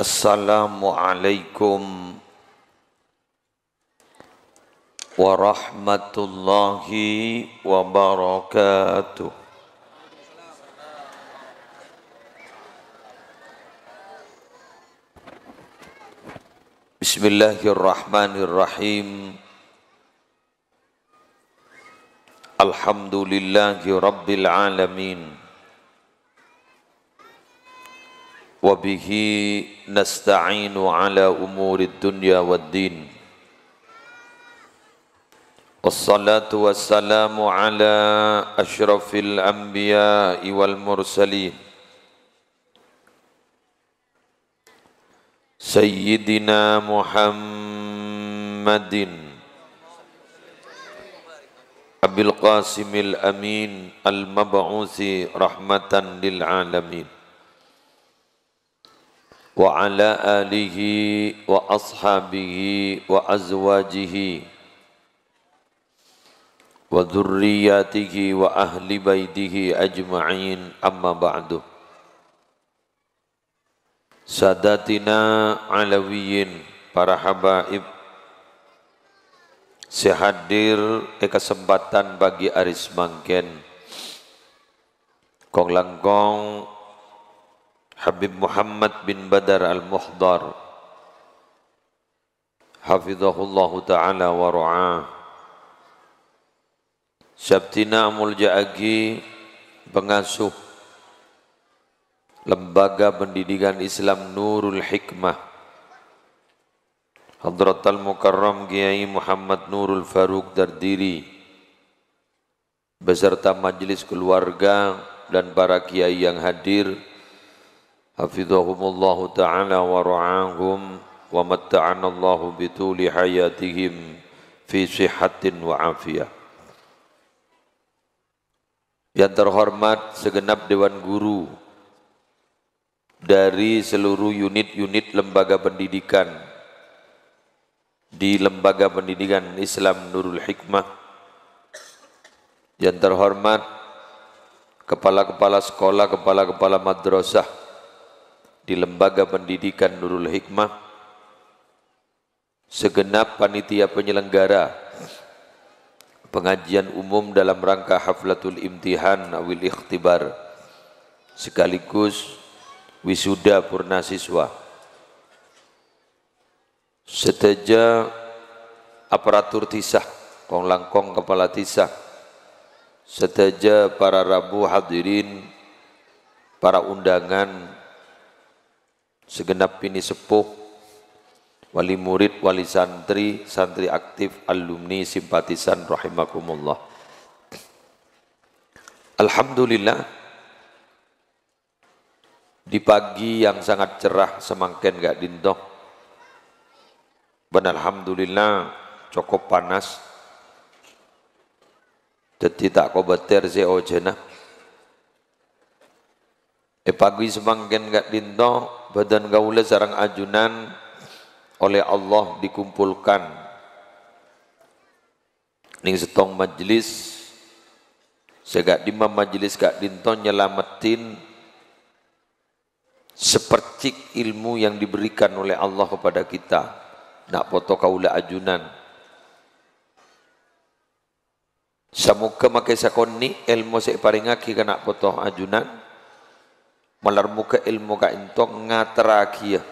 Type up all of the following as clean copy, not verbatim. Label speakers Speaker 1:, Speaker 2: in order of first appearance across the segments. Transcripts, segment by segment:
Speaker 1: Assalamualaikum warahmatullahi wabarakatuh. Bismillahirrahmanirrahim. Alhamdulillahi rabbil alamin. Wa bihi nasta'inu ala umurid dunya waddin. Wassalatu wassalamu ala ashrafil anbiya'i wal mursalin Sayyidina Muhammadin Abil Qasimil Amin Al-Mab'uthi rahmatan lil alamin wa ala alihi wa ashabihi wa azwajihi wa dhurriyyatihi wa ahli baitihi ajma'in, amma ba'du. Sadatina alawiyin, para habaib, sehadir kesempatan bagi aris mangken kong langkong Habib Muhammad bin Badar al-Muhdar hafizahullahu ta'ala wa ru'ah. Sabtina Muljaagi, pengasuh Lembaga Pendidikan Islam Nurul Hikmah, Hadratal Mukarram Kiai Muhammad Nurul Faruq Dardiri, beserta majelis keluarga dan para kiai yang hadir, hafizahumullahu ta'ala wa ra'ahum wa matta'anallahu bituli hayatihim fi sihatin wa afiyah. Yang terhormat segenap Dewan Guru dari seluruh unit-unit lembaga pendidikan di Lembaga Pendidikan Islam Nurul Hikmah, yang terhormat kepala-kepala sekolah, kepala-kepala madrasah di Lembaga Pendidikan Nurul Hikmah, segenap panitia penyelenggara pengajian umum dalam rangka haflatul imtihan awil ikhtibar sekaligus wisuda purna siswa, seteja aparatur tisah, kong langkong kepala tisah, seteja para rabu hadirin, para undangan, segenap pini sepuh, wali murid, wali santri, santri aktif, alumni, simpatisan rahimakumullah. Alhamdulillah, di pagi yang sangat cerah semangken gak dintoh, dan alhamdulillah cukup panas, jadi tak kobater seojena. Pagi semangken gak dintoh, badan gaula sarang ajunan oleh Allah dikumpulkan ning setong majlis, segak dimam majlis gak dintoh nyelamatin sepercik ilmu yang diberikan oleh Allah kepada kita, nak poto kaula ajunan. Samuka makai sakonni ilmu sek paringaki kana poto ajunan, malar muka ilmu ka entong ngaterakia,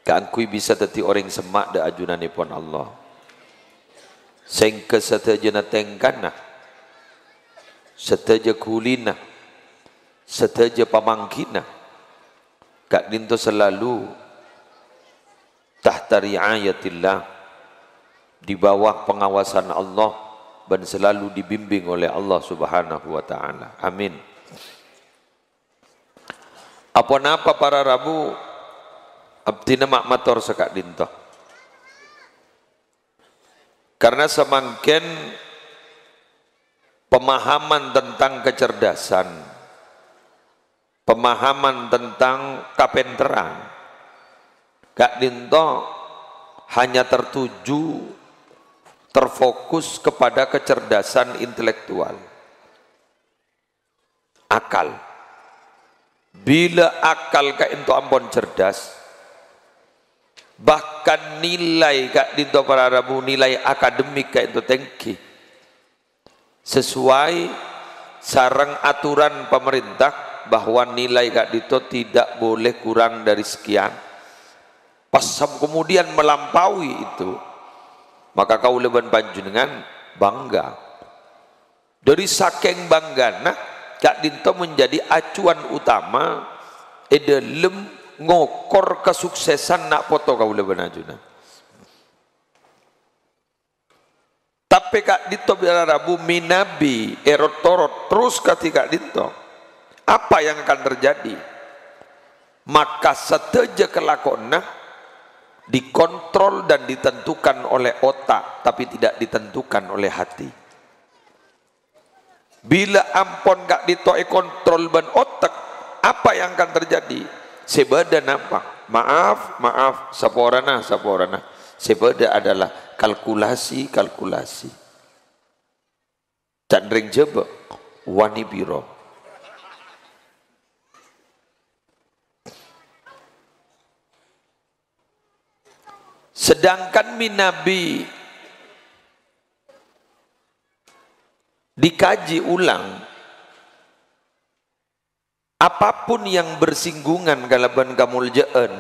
Speaker 1: kaangkui bisa teti orang semak da ajunanipun Allah. Sengke seteja natengkana, seteja kulina, seteja pamangkina, Kak Dinto selalu tahta riayatillah, di bawah pengawasan Allah, dan selalu dibimbing oleh Allah subhanahu wa ta'ala. Amin. Apa napa para rabu abdina mak mator sekak Dinto, karena semangken pemahaman tentang kecerdasan, pemahaman tentang kapenteran, Kak Dinto hanya terfokus kepada kecerdasan intelektual, akal. Bila akal Kak Dinto ampun cerdas, bahkan nilai kak dinto para rabu nilai akademik kak itu tengki sesuai sarang aturan pemerintah bahwa nilai kak dinto tidak boleh kurang dari sekian. Pas kemudian melampaui itu, maka kau leban panjenengan bangga. Dari saking banggana kak dinto menjadi acuan utama dalam ngokor kesuksesan nak foto kau leban ajunan. Tapi kak dinto biara rabu minabi erotorot terus ketika dinto apa yang akan terjadi? Maka seteja kelakona dikontrol dan ditentukan oleh otak, tapi tidak ditentukan oleh hati. Bila ampon gak ditoi kontrol ban otak, apa yang akan terjadi? Sebeda nampak, maaf, saporana. Sebeda adalah kalkulasi. Candring jebe, wani biro. Sedangkan minabi dikaji ulang, apapun yang bersinggungan kalaban kamuljaan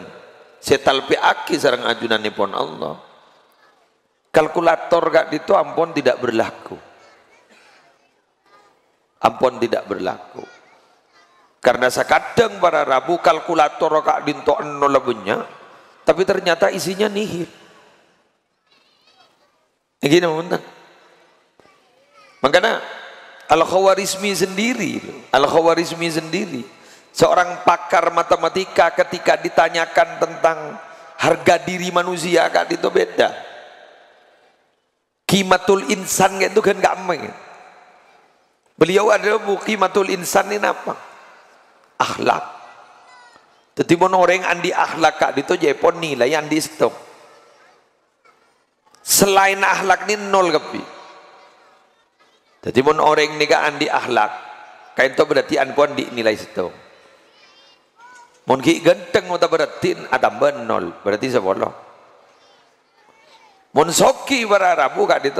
Speaker 1: setalpi aki sarang ajunan nipon Allah, kalkulator gak itu ampun tidak berlaku. Karena sekadang para rabu kalkulator kak dinto nol lebenya, tapi ternyata isinya nihil. Gini teman-teman. Makanya Al-Khawarizmi sendiri seorang pakar matematika ketika ditanyakan tentang harga diri manusia kak itu beda. Qimatul insan itu kan gak main. Beliau ada buku Qimatul insan ini apa? Akhlak. Jadi orang andi akhlak kak itu jepon nilai andi stop. Selain akhlak ini nol kepi. Jadi orang ini kak andi akhlak, kain itu berarti anpon di nilai stop. Mon ki ganteng mau berarti tambah nol, berarti sepuluh. Mon soki berarabu kak itu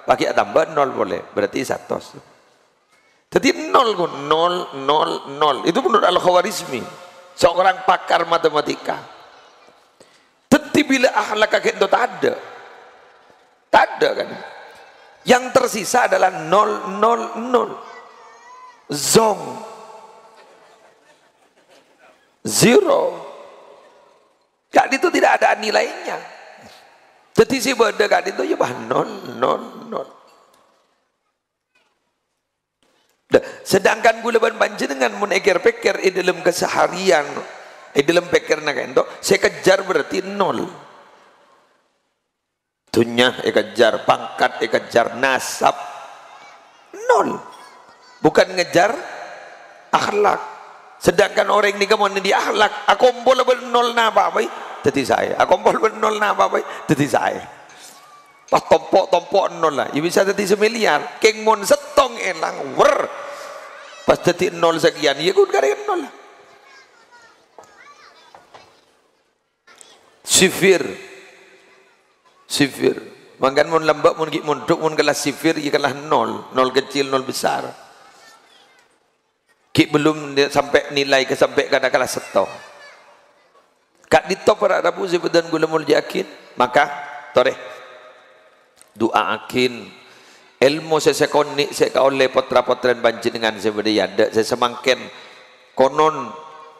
Speaker 1: pakai tambah nol boleh, berarti 100. Jadi nol. Itu menurut Al-Khawarizmi. Seorang pakar matematika. Tetapi bila akhlak kakek itu tak ada kan. Yang tersisa adalah 0. Zong. 0. Kak itu tidak ada nilainya. Jadi si benda kak itu ya bah 0. Sedangkan gula ban panjenengan mun eker-peker dalam keseharian dalam peker nak ento saya kejar berarti 0. Dunya kejar pangkat kejar nasab 0. Bukan ngejar akhlak. Sedangkan orang ini kamu di akhlak aku boleh bernol napa baik jadi saya. Aku boleh bernol napa baik jadi saya. Pas tompok nol lah, ya bisa jadi semiliar. Keng mon setong elang wer, pas jadi nol sekian, ya gue karena nol. Sifir, makan mon lembab, mon gik mondok, mon kelas sifir, ya kelas nol kecil, nol besar. Kik belum sampai nilai sampai kada kelas setong. Kak di top para rabu sebutan gula mul yakin, maka toreh. Doa akin ilmu saya konik saya oleh potra-potren panjenengan sebenarnya ada saya semangken konon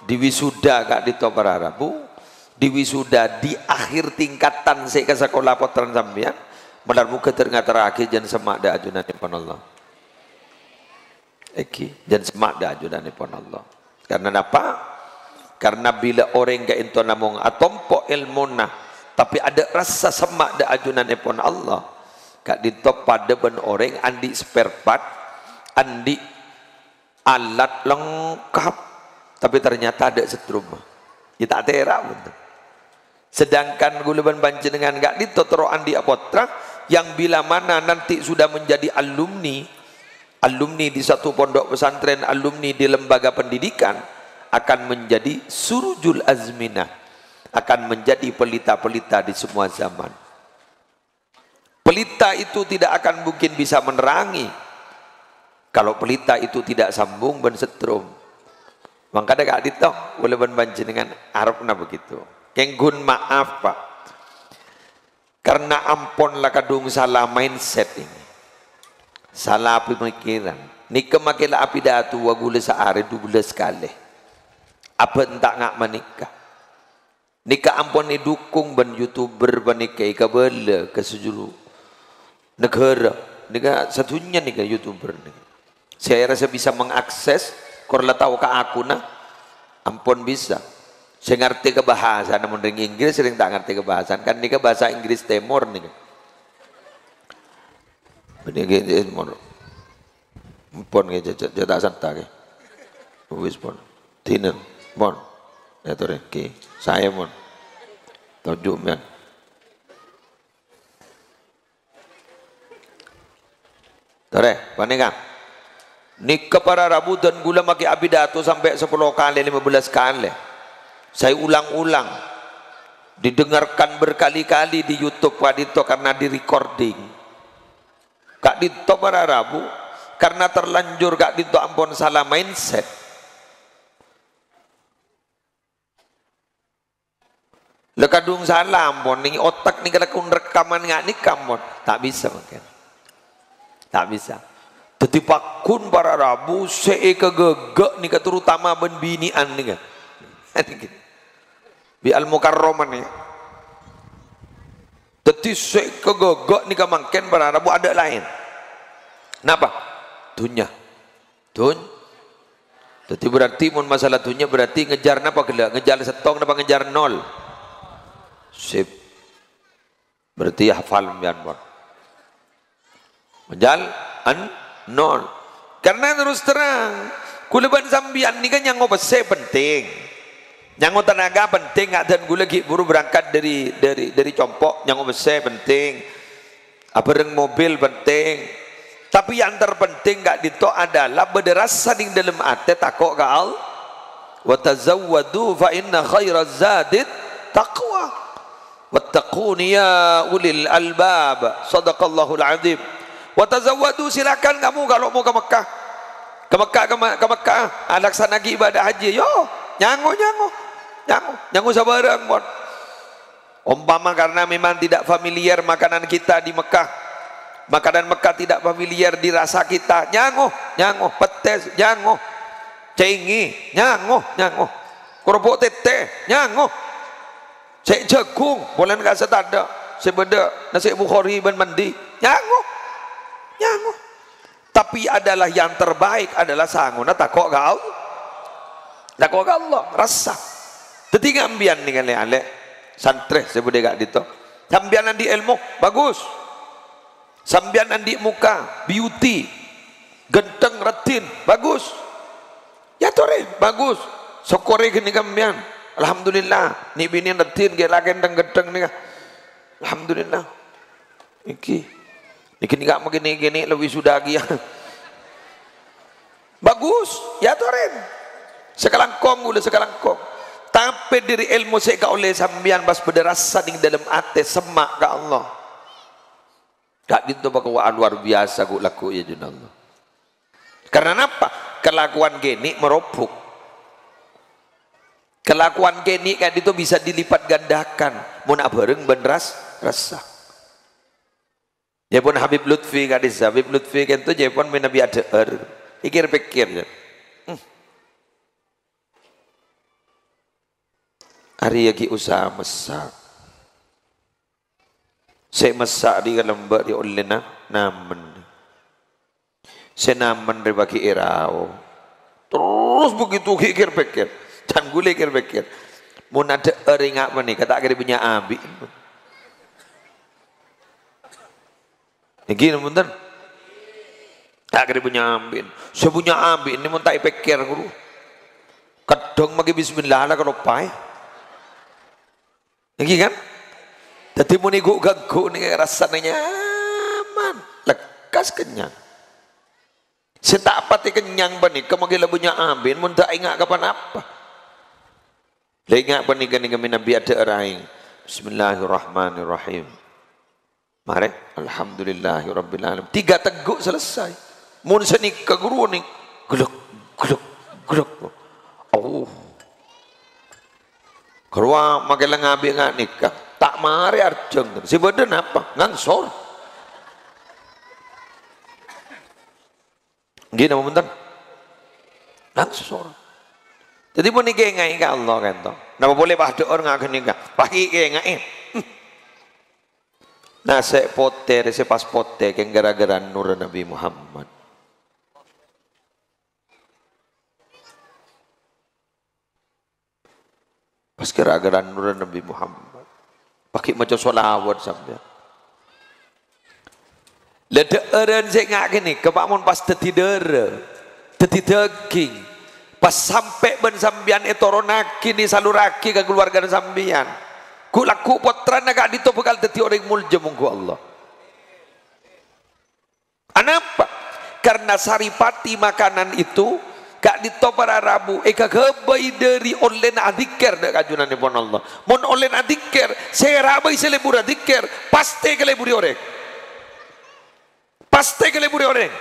Speaker 1: di wisuda kak di para rabu di wisuda di akhir tingkatan saya ke sekolah potran sampean benar muka terakhir jangan semak dah ajunan pun Allah jangan semak dah ajunan pun Allah karena apa? Karena bila orang ke itu namung atompo ilmu nah tapi ada rasa semak dah ajunan pun Allah kak ditop pada ben orang andi spare part andi alat lengkap tapi ternyata ada setrum kita terak betul. Sedangkan gulaban panjenengan gak ditotro andi apotra yang bila mana nanti sudah menjadi alumni di satu pondok pesantren, alumni di lembaga pendidikan akan menjadi surujul azminah, akan menjadi pelita-pelita di semua zaman. Pelita itu tidak akan mungkin bisa menerangi kalau pelita itu tidak sambung ben setrum. Maka ada kak dito boleh ben dengan Arabna begitu. Kenggun maaf Pak, karena amponlah kadung salah mindset ini, salah pemikiran. Nikah makilah api datu wagule sehari 12 kali. Apa entak ngak menikah? Nikah ampun ni dukung ben YouTuber ben nikah kabel ke sejuru negara. Nikah satunya nikah YouTuber nih. Saya rasa bisa mengakses. Korla tahu ke aku nah, ampun bisa. Saya ngerti kebahasan, namun dengan Inggris sering tak ngerti kebahasan. Kan nikah bahasa Inggris Timur nih. Ini Timur. Ampun ke jatah santai. Wis pun. Dinner, pun. Ya tuh ke saya pun. Tujuh men. Tore, panikah? Nikah para Rabu dan gula maki abidato sampai 10 kali, 15 kali. Saya ulang-ulang. Didengarkan berkali-kali di YouTube Pak Dito karena di recording. Kak Dito para Rabu karena terlanjur Kak Dito ampun salah mindset. Lekadung salah ampun nih otak nih kalau rekaman nggak nih kamu tak bisa mungkin. Tak bisa. Teti pakun para Rabu see kegegek nih terutama ben binian nih kan. Bi al-mukarroman nih. Teti see kegegek nih mangken para Rabu ada lain. Kenapa? Dunya. Teti berarti mun masalah dunya berarti ngejar napa gelak? Ngejar setong napa ngejar nol? Sip. Berarti hafal mbian pun. Menjal nol. Karena terus terang kuleban sambian ini kan yang ngobese penting, yang tenaga penting, nggak dan gue lagi buru berangkat dari compok yang ngobese penting, abareng mobil penting, tapi yang terpenting nggak dito adalah bederasa di dalam ate takok ka Allah. Wa tazawwadu fa inna khairaz zadit taqwa wattaquni ya ulil albab. Shadaqallahul azim. Watazawwadu, silakan kamu kalau mau ke Mekah. Ke Mekah, laksana ibadah haji. Yo, nyango sabarang mon. Umpama karena memang tidak familiar makanan kita di Mekah. Makanan Mekah tidak familiar di rasa kita. Nyango, petes, nyango. Cengi, nyango. Kerupuk tete, nyango. Cek jagung, boleh enggak setada. Sebeda nasi Bukhari ben mandi, nyango. Tapi adalah yang terbaik adalah sanguna takok ka Allah rasa tetiga ambian nih kan ale santre sebut gak dito sambian di ilmu bagus, sambian di muka beauty genteng retin bagus ya tore bagus sokore gini kambian alhamdulillah ni bini retin gela genteng nih alhamdulillah iki Niki nggak begini gini lebih sudah ya. Bagus, ya toren. Sekarang kong. Tapi diri ilmu saya kau oleh sambian bas bederasa di dalam ate semak ke Allah. Kak dinto bakawa luar biasa ku laku ya junallah. Karena apa? Kelakuan geni meropuk. Kelakuan geni kan itu bisa dilipat gandakan. Mun abareng benras rasa. Ya pun Habib Lutfi kadis Habib Lutfi kan tu je pun menabi ada pikir je. Hari lagi usaha masak. Saya masak di lembak di olena namen. Saya namen dari bagi irau. Terus begitu pikir dan gue pikir. Mun ada eringat mana kata kira punya abi. Gini punten. Tak kira punya ambin. Saya punya ambin ini mun tak pikir guru. Kadang magi bismillah lah kalau pai. Lagi kan? Tadi mun igu gagu ni rasanya nyaman, lekas kenyang. Saya tak pati kenyang bani. Kemagi punya ambin mun tak ingat kapan apa. Ingat pernikahan kami Nabi ada orang. Bismillahirrahmanirrahim. Mari, alhamdulillahirabbil alamin. 3 teguk selesai. Mun senik ke guru ni, geluk geluk geluk. Oh. Keluar makai lengabi ngak nikah. Tak mari arjeng. Si badan apa? Ngansor. Gini nama bentar. Ngansor. Jadi pun nikah ngai ke Allah kan toh. Nama boleh bah orang ngak nikah. Pagi ke ngai. Nah saya poter, saya pas poter yang gara-gara nur Nabi Muhammad. Pas gara-gara nur Nabi Muhammad. Pakai macam solawat sampai. Leda eren saya ngak gini, kepamun pas tetidera, tetideging, pas sampai ben sambian etoronaki ni saluraki ke keluarga sambian. Ku laku potran agak ditopakal teti orang mulja mungku Allah. Kenapa? Karena saripati makanan itu gak ditopar Arabu eka kebai dari online adikir dak kajunan ni pun Allah. Mon online adikir, saya rabai selebur adikir, pasti keleburi orang. Pasti keleburi orang.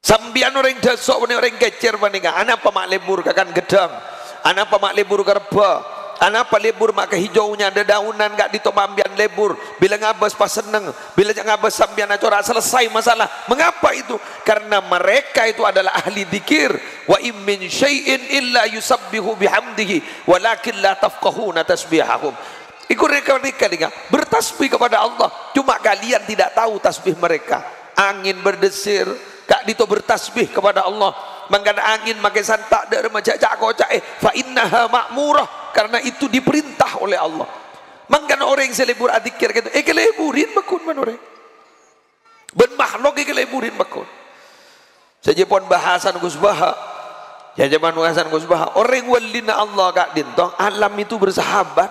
Speaker 1: Sambian orang dasok ni orang kecer panika. Anak pamak lebur kakan gedang. Anak pamak lebur kerba. Anak apa lebur maka hijaunya ada daunan gak ditomambian lebur. Bila ngabas pas seneng, bila ngabas sambian acora selesai masalah. Mengapa itu? Karena mereka itu adalah ahli dzikir. Wa im min syai'in illa yusabbihu bihamdihi walakin la tafqahuna tasbihahum. Ikut mereka bertasbih kepada Allah. Cuma kalian tidak tahu tasbih mereka. Angin berdesir, gak dito bertasbih kepada Allah. Mangkana angin makai santak dari macam cak fa innaha ma'murah. Karena itu diperintah oleh Allah. Mangkana orang yang selebur adikir gitu, keleburin bakun man orang. Ben makhluk keleburin bakun. Saja pun bahasan Gus Baha. Ya zaman bahasan Gus Baha. Orang walina Allah kak dintong, alam itu bersahabat.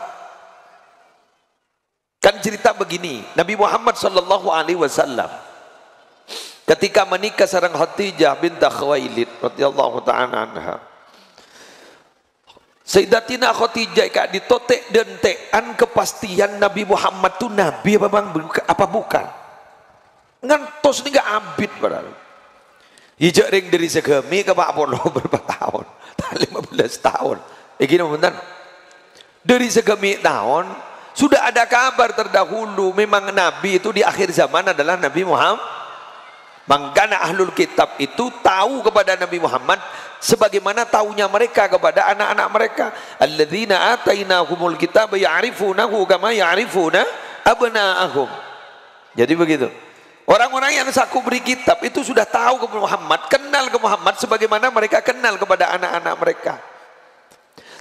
Speaker 1: Kan cerita begini, Nabi Muhammad sallallahu alaihi wasallam ketika menikah sareng Khadijah binti Khuwailid radhiyallahu ta'ala anha. Sayyidatina Khadijah kak ditotek dentekan kepastian Nabi Muhammad tu nabi apa bukan? Ngantos ni gak abid padahal. Hijak ring dari segemi ke Pak Polo berapa tahun? 15 tahun. Gini benar. Dari segemi tahun sudah ada kabar terdahulu memang nabi itu di akhir zaman adalah Nabi Muhammad. Mangkana ahlul kitab itu tahu kepada Nabi Muhammad sebagaimana tahunya mereka kepada anak-anak mereka. Alladzina atainahumul kitaba ya'rifunahu kama ya'rifuna abna'ahum. Jadi begitu. Orang-orang yang saku beri kitab itu sudah tahu ke Muhammad, kenal ke Muhammad sebagaimana mereka kenal kepada anak-anak mereka.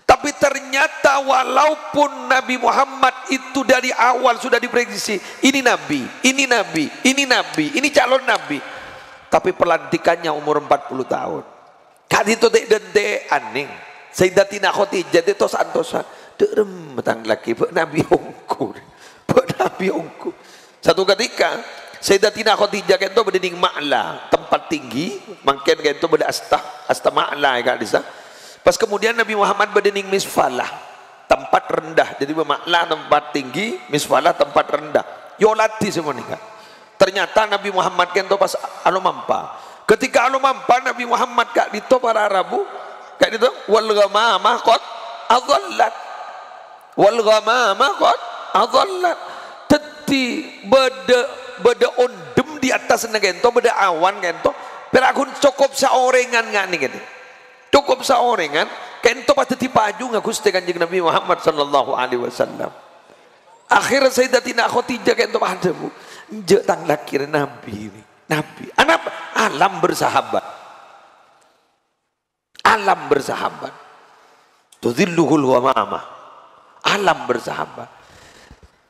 Speaker 1: Tapi ternyata walaupun Nabi Muhammad itu dari awal sudah diprediksi, ini nabi, ini nabi, ini nabi, ini calon nabi. Tapi pelantikannya umur 40 tahun. Kan itu dek aning. Sayyidatina Khadijah itu tosan-tosan. Derem betang laki be nabi ongku. Be nabi ongku. Satu ketika Sayyidatina Khadijah kan itu berdinding Ma'la, tempat tinggi, mungkin kan itu beda asta Ma'la ya kan. Pas kemudian Nabi Muhammad berdinding Misfalah, tempat rendah. Jadi Ma'la tempat tinggi, Misfalah tempat rendah. Yolati semua nih kan. Ternyata Nabi Muhammad kan itu pas anu mampa. Ketika anu mampa Nabi Muhammad kak dito para Arabu, kak dito wal ghamamah qad adallat. Wal ghamamah qad adallat. Teti beda ondem di atas negento, beda awan gento. Perakun cukup saorengan ngak nih gitu. Cukup saorengan, kento pasti dipaju nggak gusti kanjeng Nabi Muhammad sallallahu alaihi wasallam. Akhir Sayyidatina Khadijah kento padamu, njek tang lakir Nabi ini, Nabi. Anak alam bersahabat, alam bersahabat. Tudhilluhul ghamamah, alam bersahabat.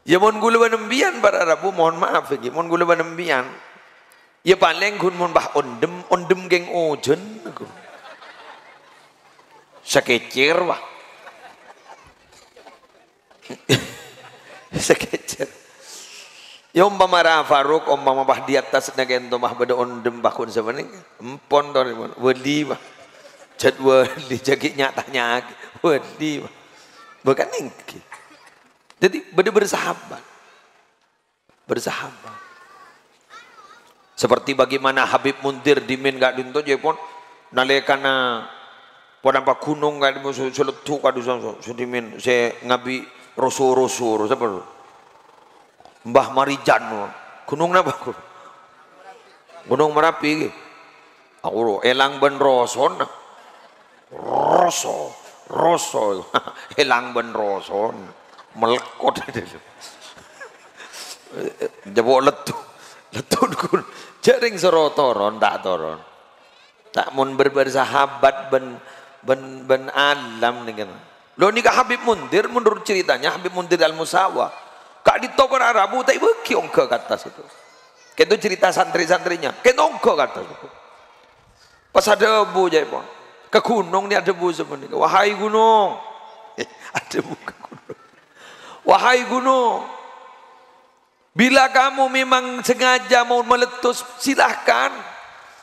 Speaker 1: Ya mohon gula banembian para Arabu, mohon maaf lagi, mohon gula banembian. Ya paling kun mohon bah ondem geng ojen aku. Sekecer wah. Sekecer. Ya umpama Faruk, umpama bah di atas nagento mah beda ondem bakun sebenarnya. Empon to weli bah. jadwal di jagi nyatanya wedi bukan nengki. Jadi bersahabat. Bersahabat. Seperti bagaimana Habib Mundir dimin gak dinto jepon nalekana padampa gunung gak dimusuh seletuk kadu sudimin saya ngabi roso siapa Mbah Marijan gunung napa Gunung Merapi aku elang ben roson roso elang ben roson melekot jebok letun kun jaring serotoron tak toron tak mun bersahabat ben alam nih kan lo nikah Habib Mundir menurut ceritanya Habib Mundir Al-Musawa kak ditopar Arabu tak beki ongke kata situ itu cerita santri-santrinya kena ongke kata situ pas ada debu jepon ke gunung ni ada debu sebenarnya wahai gunung ada debu ke gunung wahai gunung bila kamu memang sengaja mau meletus silahkan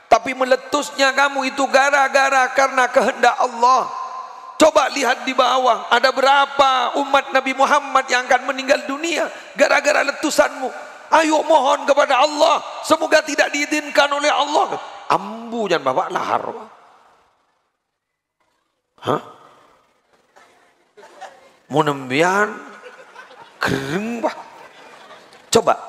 Speaker 1: tapi meletusnya kamu itu gara-gara karena kehendak Allah. Coba lihat di bawah ada berapa umat Nabi Muhammad yang akan meninggal dunia gara-gara letusanmu. Ayo mohon kepada Allah semoga tidak diizinkan oleh Allah. Ambu jangan bawa lahar. Hah? Mau nembian kering bah. Coba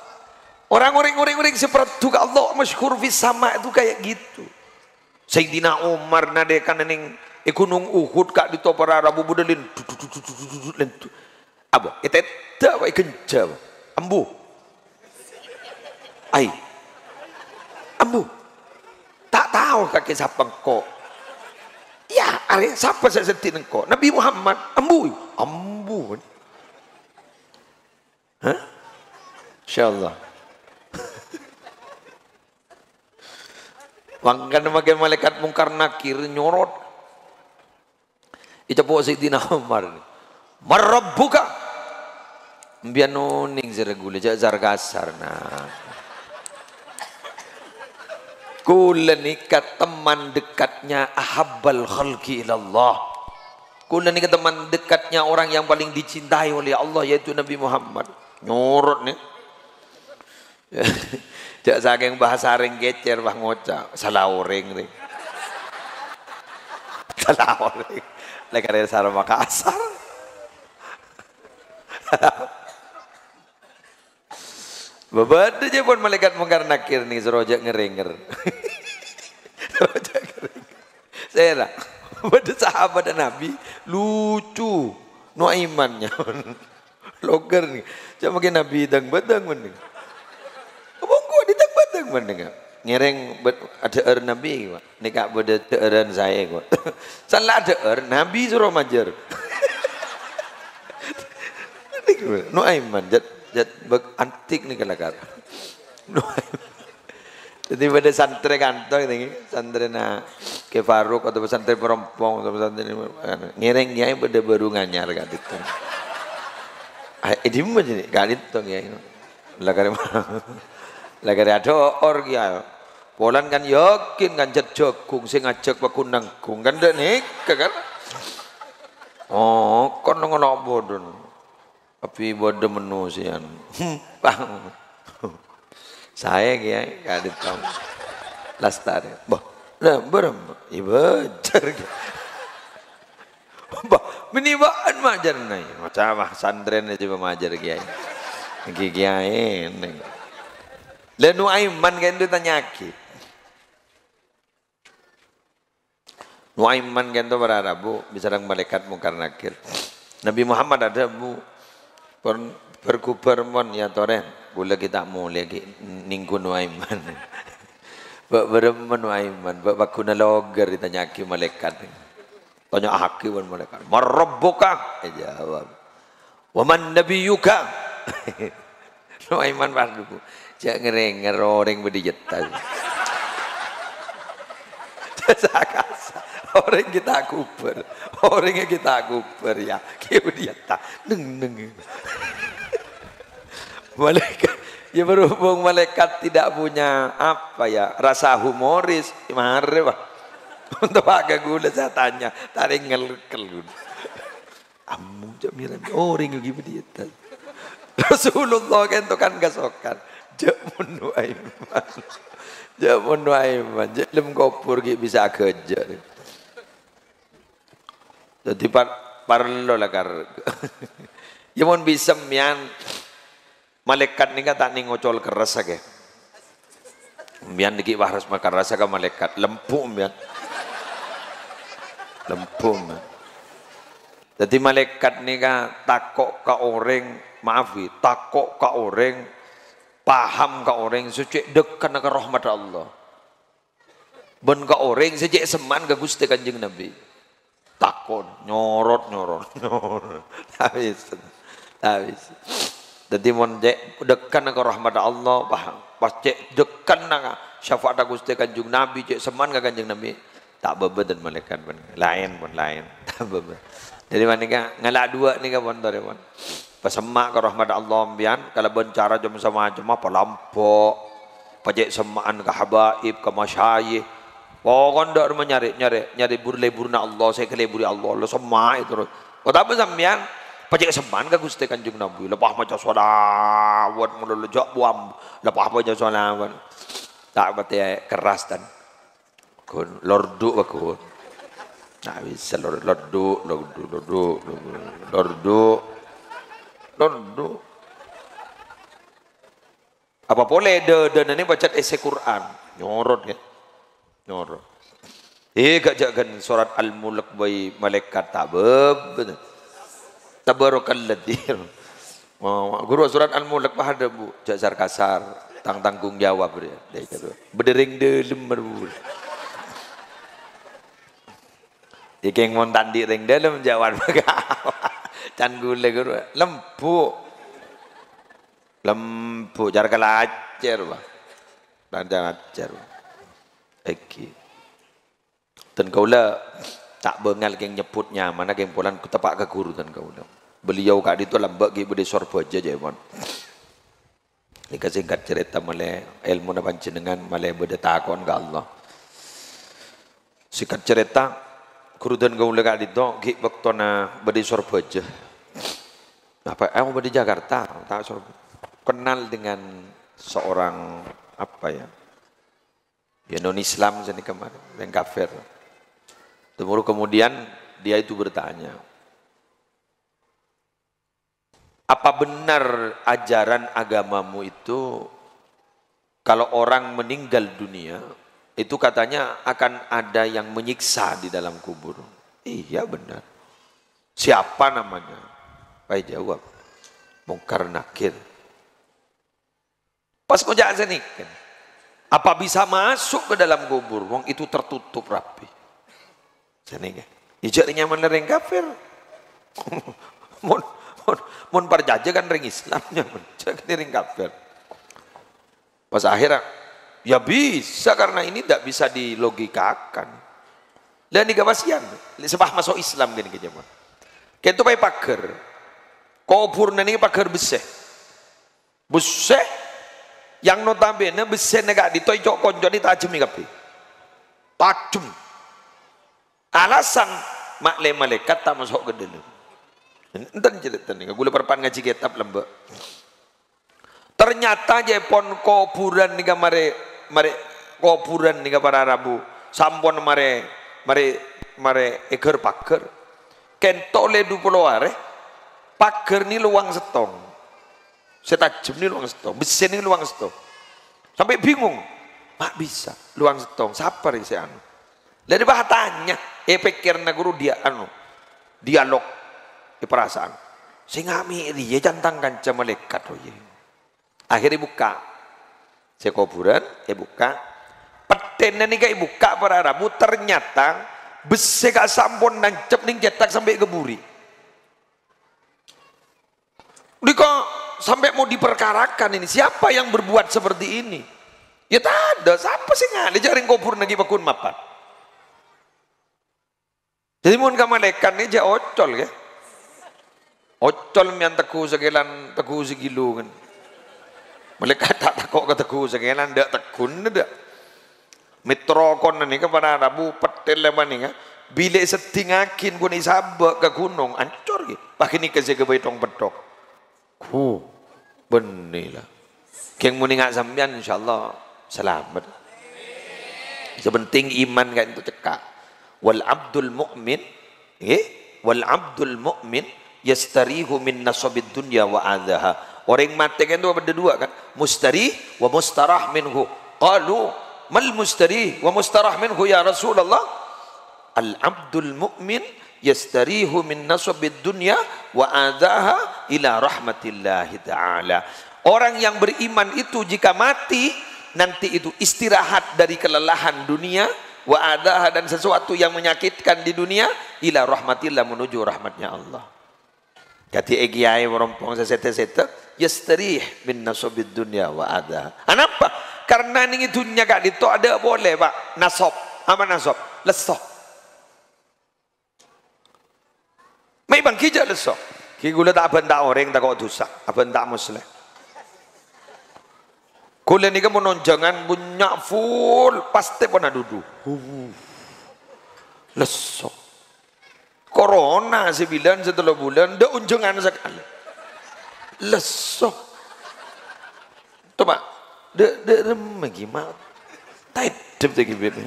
Speaker 1: orang-orang seperti itu Allah masyhur fi sama itu kayak gitu. Sayyidina Umar nadekan ning gunung Uhud kak ditopar Arabu budelin apa eta wa kenca ambu ai ambu tak tahu kakek siapa engkau ya are siapa saya setin engkau Nabi Muhammad ambu hah insyaallah Wangkan makin malaikat mungkar nakir nyorot itu po Sayyidina Umar marabbuka mbian noning zeregule jar gasar nah kula nikat teman dekatnya ahabbal khalqi ilallah kula nikat teman dekatnya orang yang paling dicintai oleh Allah yaitu Nabi Muhammad nyorot nih jak saking bahasa ring gecer bah ngocak salah orang ring salah orang lek ada sarang Makassar babad aja pun malaikat mungkar nakir nih serojak ngeringer saya lah pada sahabat Nabi lucu Nuaimannya loger nih cuma makin Nabi badang mending mendengar ngereng ada Nabi nikah beda teeran saya kok salah ada Nabi suruh majar Nuaiman jat antik nih kelakar jadi pada santri kantor ini santri na ke Faruk atau santri perompong atau santri ngereng nyai pada baru nganyar kan itu ini mana nih kan itu ya lakar lagi ada orang ya, Polan kan yakin kan jagung sing ngajak pakunang kung kan dek nih kan? Oh, kon ngono bodoh, tapi bodoh manusian, bang. Saya kiai kadit tahu, lastari, bah, lah berem, iba jar, bah, menibaan majar nih, macam santren aja majar kiai, kiai neng. Lenu Aiman kan itu tanyaki. Nuaiman kan itu berarabu bicara malaikat mungkar nakir. Nabi Muhammad ada bu berkupermon ya toren. Gula kita mau lagi ningku Nuaiman. Beremon Nuaiman. Bakuna loger ditanyaki malaikat. Tanya haki wan malaikat. Marabbuka? Jawab. Waman nabiyuka? Nuaiman padu. Jangan ngerenger orang berdijetal. Orang kita kuper, orangnya kita kuper ya. Kita berdijetal, neng. Malaikat, ya berhubung malaikat tidak punya apa ya rasa humoris, marah. Untuk agak gula saya tanya, tarik ngelkel. Amu jamiran orang gitu dia. Rasulullah kan itu kan gasokan. Jamun aiman. Jamun aiman. Jelem kopur gitu bisa kerja. Jadi parlo lah kar. Ya mon bisa mian malaikat ni tak ni ngocol keras ke. Mian diki wahras makan rasa ke malaikat lempum mian. Lempum. Jadi malaikat ni takok ka orang maafi, takok ka orang paham ka orang suci dekat ke rahmat Allah. Ben ka orang sejak seman ke Gusti Kanjeng Nabi. Takon nyorot habis jadi mon dekan ke rahmat Allah pas cek dekan na syafaat Gusti Kanjeng Nabi cek seman ke Kanjeng Nabi tak bebedan malaikat lain tak bebe jadi manika ngalak dua ni ka pon tare pon pas semak ke rahmat Allah ambian kalau bencara jam sama jemaah pelampok pajek semaan ke habaib ke masyayikh. Pokoknya ndak nyari burle-burna Allah, saya keleburi Allah, lo semua itu. Oh tapi sampean pajak seman ke Gusti Kanjeng Nabi, lepas maca sholawat mulu lejak buam, lepas maca sholawat. Tak bete keras dan kun lordu aku. Nah bisa lordu. Apa boleh de ini baca isi Quran, nyorot kan. Noro. Gak jagan surat Al-Mulk bayi malaikat tabab. Tabarakalladzi. Guru surat Al-Mulk ada bu, jasar kasar, tanggung jawab dia. Berdering dalam berbul. Ikeng mon tandi ring dalam jawab bagawa. Can gule guru lempu jar kalacer bah. Dan jangan acer. Eki. Dan kaulah tak bengal geng nyebutnya mana geng polan kutepak ke guru dan kaulah. Beliau kak itu lambak gi bede sorbo aja mon. Nika singkat cerita male ilmu na panjenengan male bede takon ke Allah. Singkat cerita guru dan kaulah kak itu gi waktu na bede sorbo aja. Apa? Bede Jakarta tak sorbo. Kenal dengan seorang apa ya? Ya non Islam jadi kemarin yang kafir. Kemudian dia itu bertanya, apa benar ajaran agamamu itu kalau orang meninggal dunia itu katanya akan ada yang menyiksa di dalam kubur? Iya benar. Siapa namanya? Baik jawab. Mungkar Nakir. Pas mau jangan sini kan. Apa bisa masuk ke dalam kubur? Wong itu tertutup rapi. Jadi kan, ijarinya mana ring kafir? Mon parjaja kan ring Islamnya, jadi ring kafir. Pas akhirnya, ya bisa karena ini tidak bisa dilogikakan. Dan ini kebasian, sebab masuk Islam gini kejaman. Kentu pakai pagar, kubur nani pagar besar, yang notabene besen negak ditoicok konco ni tajam ni kapi. Tajam. Alasan malaikat tak masuk ke dalam. Enten cerita ni, gula perpan ngaji kitab lembek. Ternyata jepon kuburan ni mare kuburan ni para Arabu. Sampon mare eker pagar. Kentole du pulau are. Pagar ni luang setong. Setajam ni luang setong, besen ni luang setong. Sampai bingung, mak bisa luang setong, siapa isi anu. Dari bahatannya, pikirnya guru dia dialog perasaan. Saya ngami dia jantang kanca malaikat. Akhirnya buka, saya kuburan, buka. Petennya ni kayak buka para Arabu, ternyata besi gak sampun nancep ning cetak sampai ke buri. Dika sampai mau diperkarakan ini, siapa yang berbuat seperti ini? Ya tak ada, siapa sih ngali jaring kubur lagi bakun mapan. Jadi mun kamalekan ini aja ocol ya. Ocol mian teku segelan, teku segilu kan. Malaikat tak takok ke teku segelan, ndak tekun ndak. Metro kon ni kepada Rabu petel leban ni kan. Bilik setingakin guni sabak ke gunung ancur gitu. Pakai ni kasih ke betong petok. Benilah. Keng muni ngak sampean insyaallah selamat. Sepenting iman kan itu cekak. Wal abdul mu'min, wal abdul mu'min yastarihu min nasabid dunya wa adzaha. Orang mati kan itu ada dua kan, mustari wa mustarah minhu. Qalu mal mustari wa mustarah minhu ya Rasulullah? Al abdul mu'min yastarihu min nasabid dunya wa adzaha ila rahmatillahi taala. Orang yang beriman itu jika mati nanti itu istirahat dari kelelahan dunia wa adaha dan sesuatu yang menyakitkan di dunia ila rahmatillah menuju rahmatnya Allah. Kati egiai merompong sesete-sete yastarih min nasabid dunya wa adaha. Kenapa? Karena ini dunia kak itu ada boleh pak nasab. Apa nasab? Lesoh. Mai bang kijak lesoh. Ki gula tak benda orang tak kau dosa, apa tak muslim. Kuliah ni kan menonjangan bunyak full pasti pernah duduk. Lesok. Corona sebulan setelah bulan dah unjangan sekali. Lesok. Coba, de gimana? Taidep lagi bebe.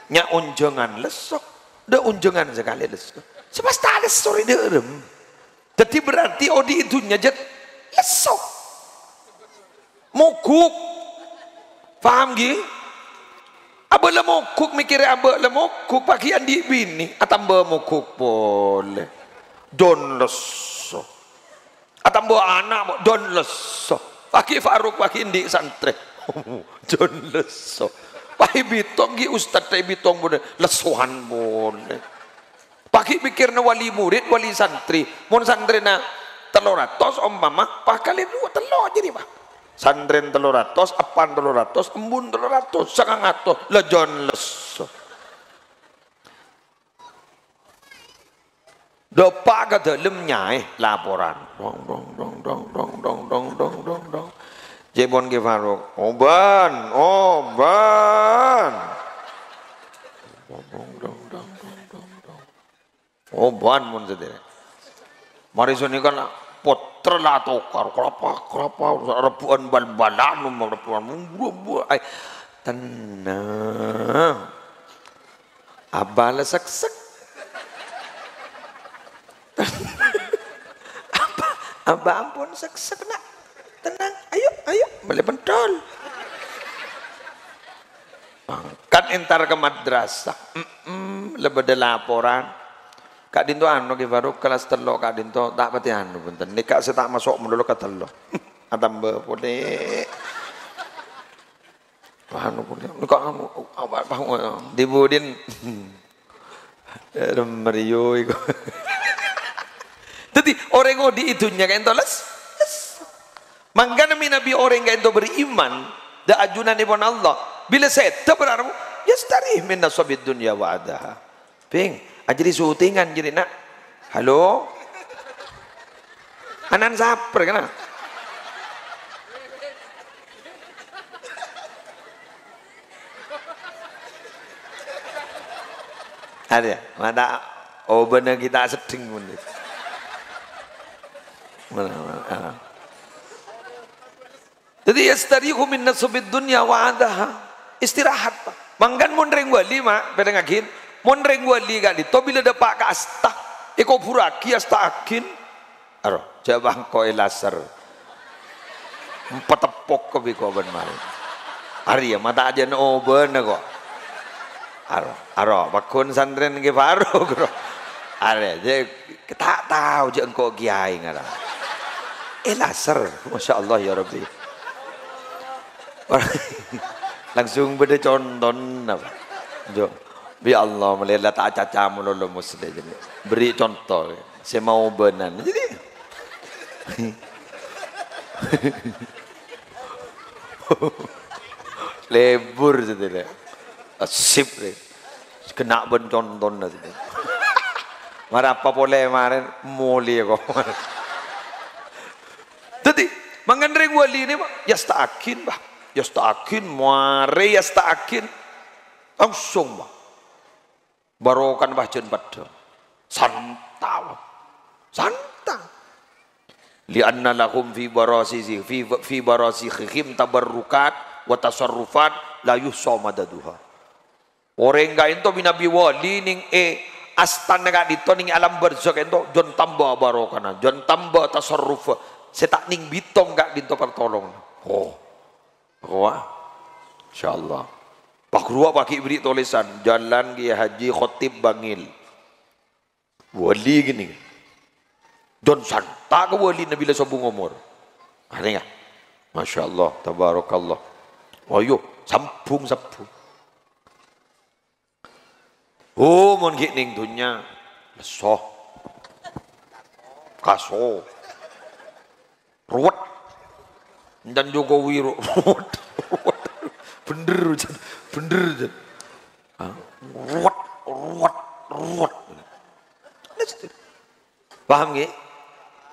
Speaker 1: Nya unjangan lesok, dah unjangan sekali lesok. Sepasta lesok de rem. Jadi berarti odi itu nyajat lesok. Mokuk, faham gi? Aba le mokuk mikir aba le mokuk pagi andi bini, atamba mokuk boleh. Don leso. Atamba anak don leso. Pagi Faruk pagi indi santri. Don leso. Pagi bitong gi ustaz tai bitong boleh lesohan boleh. Pagi pikirna wali murid wali santri, mon santri na teloratos umpama pakali dua telur jadi pak. Sandren 300, apan 300, embun 300, 900, lejon leso. Dopa ke dalam nyai laporan. Dong. Jebon ke Faruk. Oban. Oban mun sedere. Mari suni kan potra la tokar kerapa rebuan bal-balan rebuan mumbu ai tenang abala sek apa ampun sek nak tenang ayo boleh pentol kan entar ke madrasah lebih ada laporan Kak Dinto anu ki baru kelas 3 Kak Dinto tak pati anu punten. Nek saya tak masuk mulu ke 3. Atamba pole. Anu pole. Nek anu apa dibudin. Mario iku. Jadi orang odi itunya kan toles. Mangga nabi orang kan itu beriman da ajunan ibn Allah. Bila saya tabraru yastarih min nasabid dunya wa adaha. Ping jadi syutingan jadi nak. Halo. Anan saper kan? Ada. Mana benar kita seding pun. Jadi yastarihu min nasabid dunya wa adaha. Istirahat Pak. Manggan mun reng wali mak pada ngagin. Mon reng wali kali to bila dapat ka asta eko puraki asta akin aro jabang ko elaser empatepok ke biko ben mari hari ya mata aja no ben kok aro bakun santren ke baru bro are je tak tahu je engko kiai ngara elaser masyaallah ya rabbi langsung beda conton apa jo bi Allah melihat tak caca mulolo muslim jadi beri contoh saya mau benan jadi lebur jadi sip kena ben contoh jadi marah apa boleh kemarin mulia kok jadi mengandring wali ini yastaakin bah yastaakin mare yastaakin langsung bah barokan bahjen pada santau santang lianna lahum fi barasikhim tabarrukat wa tasarrufat la yuhsa madaduha. Orang enggak ento binabi wali ning astana gak dito ning alam barzakh ento jon tambah barokana jon tambah tasarruf setak ning bitong gak dito pertolong. Oh wah insyaallah pak ruwa pakai beri tulisan jalan Kiai Haji Khotib Bangil wali gini don santa ke wali Nabi Sobung umur ada nggak? Masya Allah tabarakallah. Oh yuk sampung oh mon ning dunya lesoh kaso ruwet dan Jokowi ruwet bener ruwet paham nggih?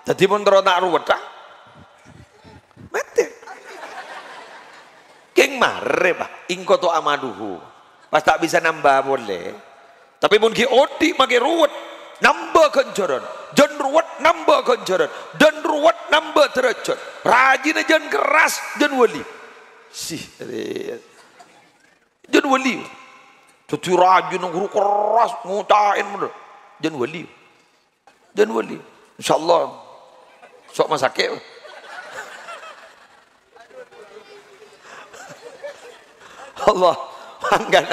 Speaker 1: Jadi pun terus tak ruwet tak mati keng mare bah ingko to amaduhu pas tak bisa nambah boleh tapi pun ki odi make ruwet nambah ganjaran jan ruwet nambah ganjaran dan ruwet nambah derajat rajin jan keras jan wali sih jan wali jadi rajin guru keras ngutain bener jan wali insyaallah sok masake Allah manggan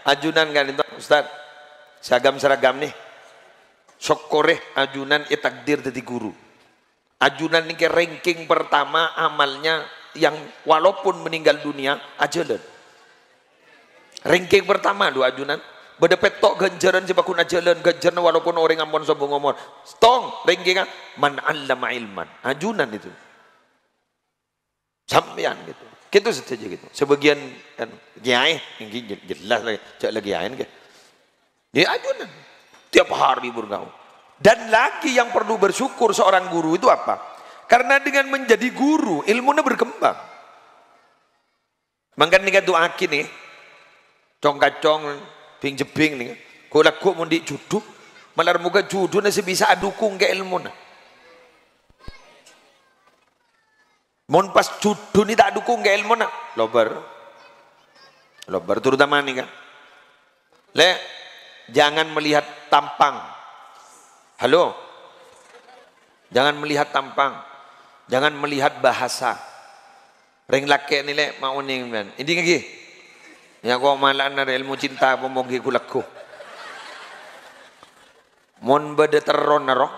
Speaker 1: ajunan kan itu Ustaz seragam nih sok koreh ajunan takdir jadi guru ajunan ini ke ranking pertama amalnya yang walaupun meninggal dunia ajalan ranking pertama dua ajunan bedepet tok ganjaran sebakun ajalan ganjaran walaupun orang ampun sombong ngomong stong ranking man allama ilman ajunan itu sampean gitu gitu saja gitu sebagian kan kiai yang jelas lagi cak lagi kiai kan dia ajunan tiap hari bergaul dan lagi yang perlu bersyukur seorang guru itu apa karena dengan menjadi guru ilmunya berkembang mangkan nih doakin nih cong kacong ping jebing nih kalau aku mau di juduk malar muka juduknya sebisa adukung ke ilmunya mon pas judul ini tak dukung ke ilmunya lobar terutama nih kan jangan melihat tampang halo jangan melihat tampang jangan melihat bahasa ring laki ini mau nih kan ini lagi ya kau malah nara ilmu cinta pemogi kulakku mon bade terron naro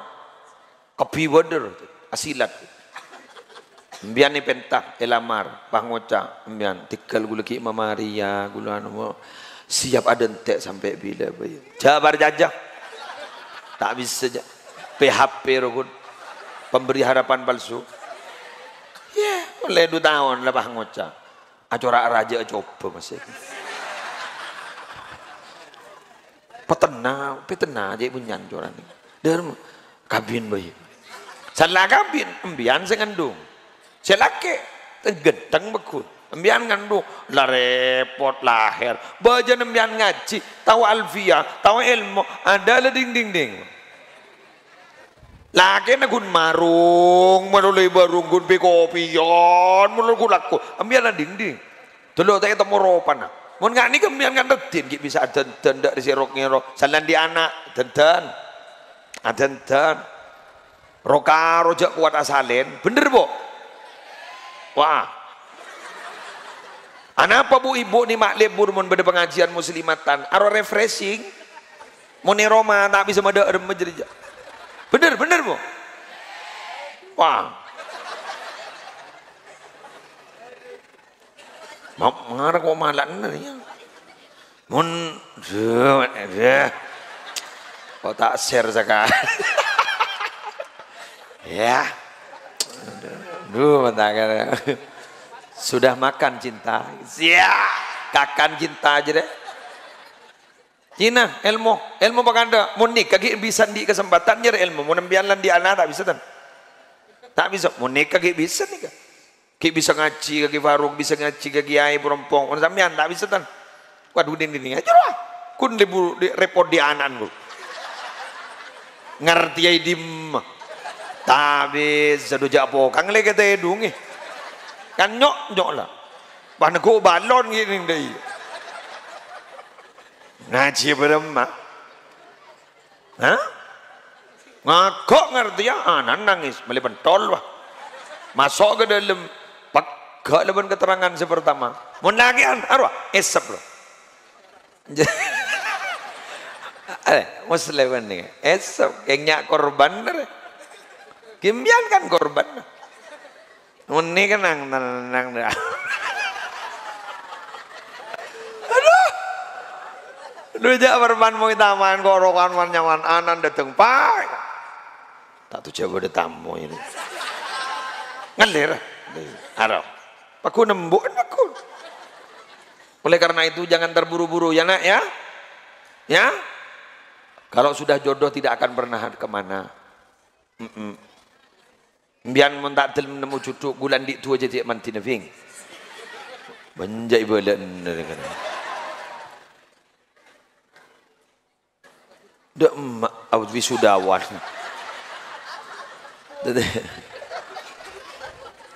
Speaker 1: kopi wader asilat mbian ni pentak elamar pangoca mbian tikal gula ki mamaria gula anu siap ada entek sampai bila bayi jabar jajah tak bisa saja PHP rukun pemberi harapan palsu ya oleh 2 tahun lah pangoca acora raja coba masih petena aja bunyan coran ni dan kabin bayi salah kabin mbian sengandung selake tegedeng beku embian ngandung lah repot lahir bajan embian ngaji tahu alfiah tahu ilmu ada lah ding laki nagun marung menulai barung gun kopion menulai gulaku embian lah ding dulu tak ketemu ropan mun ngak ni kembian kan redin bisa dan dak disirok ngiro salan di anak dan roka rojak kuat asalin bener bu wah anapa bu ibu ni mak lebur mun beda pengajian muslimatan aro refreshing mun ni Roma tak bisa mada menjadi bener bu wah mengarang kok malan ya mun kok tak share sekali ya matakan sudah makan cinta ya kakan cinta aja deh Cina ilmu pakanda munik kaki bisa di kesempatan nyari ilmu mau nembianlan di anak tak bisa tak bisa munik kaki bisa nih kaki bisa ngaji kaki faruk bisa ngaji kaki kiai perompong sampean tak bisa Waduh ini aja lah. Kun repot di anan ku. Ngerti ay dim. Tapi sadujak po kang lagi tedung eh. Kan nyok lah. Pan ko balon gini deh. Ngaji berema. Hah? Ngakok ngerti ya anan nangis beli pentol wah. Masuk ke dalam pakai leban keterangan sepertama. Mun lagi arwah esap loh. Muslim nih esap kayaknya korban deh. Kimbian kan korban. Mun ini kan nang dah. Lu jak berman mau taman korokan man nyaman anan dateng pak. Tak tuh coba ada tamu ini. Ngalir. Arab. Aku nembuk aku. Oleh karena itu jangan terburu-buru ya nak ya. Ya. Kalau sudah jodoh tidak akan pernah kemana. Bian mentak dalam nemu cucuk gulan di tua jadi manti neving. Banjai belen dengan. Dak mak awet wisudawan.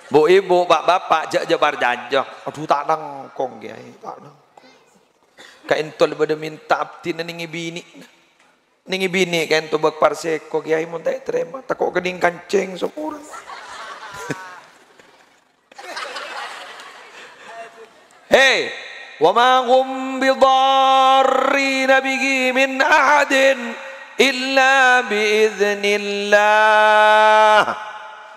Speaker 1: Bu ibu pak bapak jak jabar jajah. Aduh tak nangkong kiai, tak nangkong. Kain tol pada minta abdi ningi bini. Ningi bini kain tu bak parseko kiai mun tak terima. Takok kening kancing sepuluh. Hey, wa ma hum bidarrina bihi min ahadin illa biiznillah.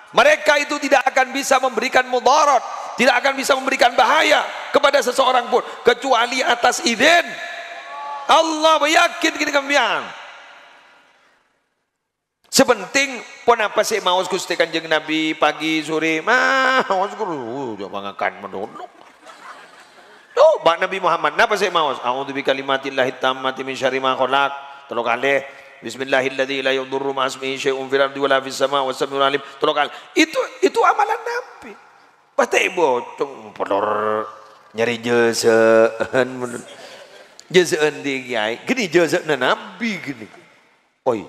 Speaker 1: Mereka itu tidak akan bisa memberikan mudarat, tidak akan bisa memberikan bahaya kepada seseorang pun kecuali atas izin Allah. Yakin gini kembian. Sepenting pun apa sih mau Gusti Kanjeng Nabi pagi sore mah mau jangan makan menunduk. Oh, bak Nabi Muhammad, napa sih mau? A'udzu bikalimatillahi tammati min syarri ma khalaq. Tolong kali. Bismillahilladzi la yadurru ma ismihi syai'un fil ardi wala fis sama was samiul alim. Tolong kali. Itu amalan Nabi. Pasti bocong pelor nyari jezaan. Jezaan di kiai. Gini jezaan Nabi gini. Oi.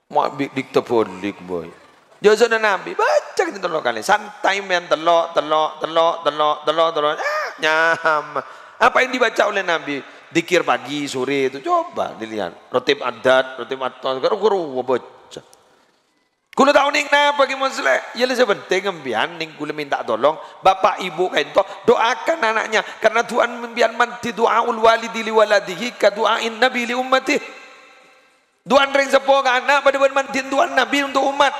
Speaker 1: Mau diktafon dik boy. Jezaan Nabi baca gitu tolong kali. Santai men telok. Nyam. Apa yang dibaca oleh Nabi? Dikir pagi, sore itu coba dilihat. Rotib adat, rotib adat, guru baca. Kulo tahu ning napa ki musle? Ya le sebenting ngembian ning kulo minta tolong bapak ibu kaento doakan anaknya karena Tuhan membian manti doaul walidi li waladihi ka doain nabi li ummati. Tuhan ring sepo ka anak pada mantin Tuhan nabi untuk umat.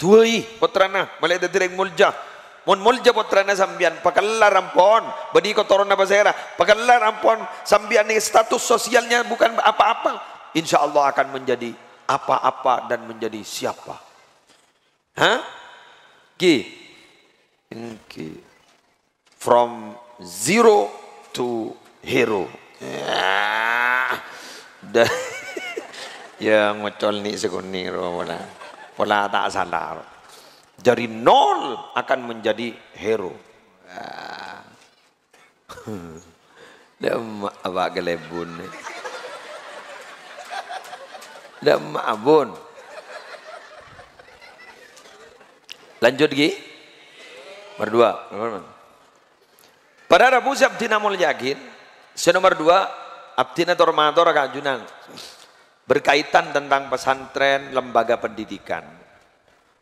Speaker 1: Tuai putrana malai dadi ring mulja. Mun mulja putrana sambian pakallar ampon badi kotoron apa sera pakallar ampon sambian ni status sosialnya bukan apa-apa, insyaallah akan menjadi apa-apa dan menjadi siapa. Hah? From zero to hero. Ya ngocol ni sekuni pola tak salah. Dari nol akan menjadi hero. Lemah abak gelebun. Lemah abun. Lanjut lagi. Berdua. Pada Rabu Sabtina Mulyakin. Senomor 2. Abdina Tormator Kajunan. Berkaitan tentang pesantren lembaga pendidikan.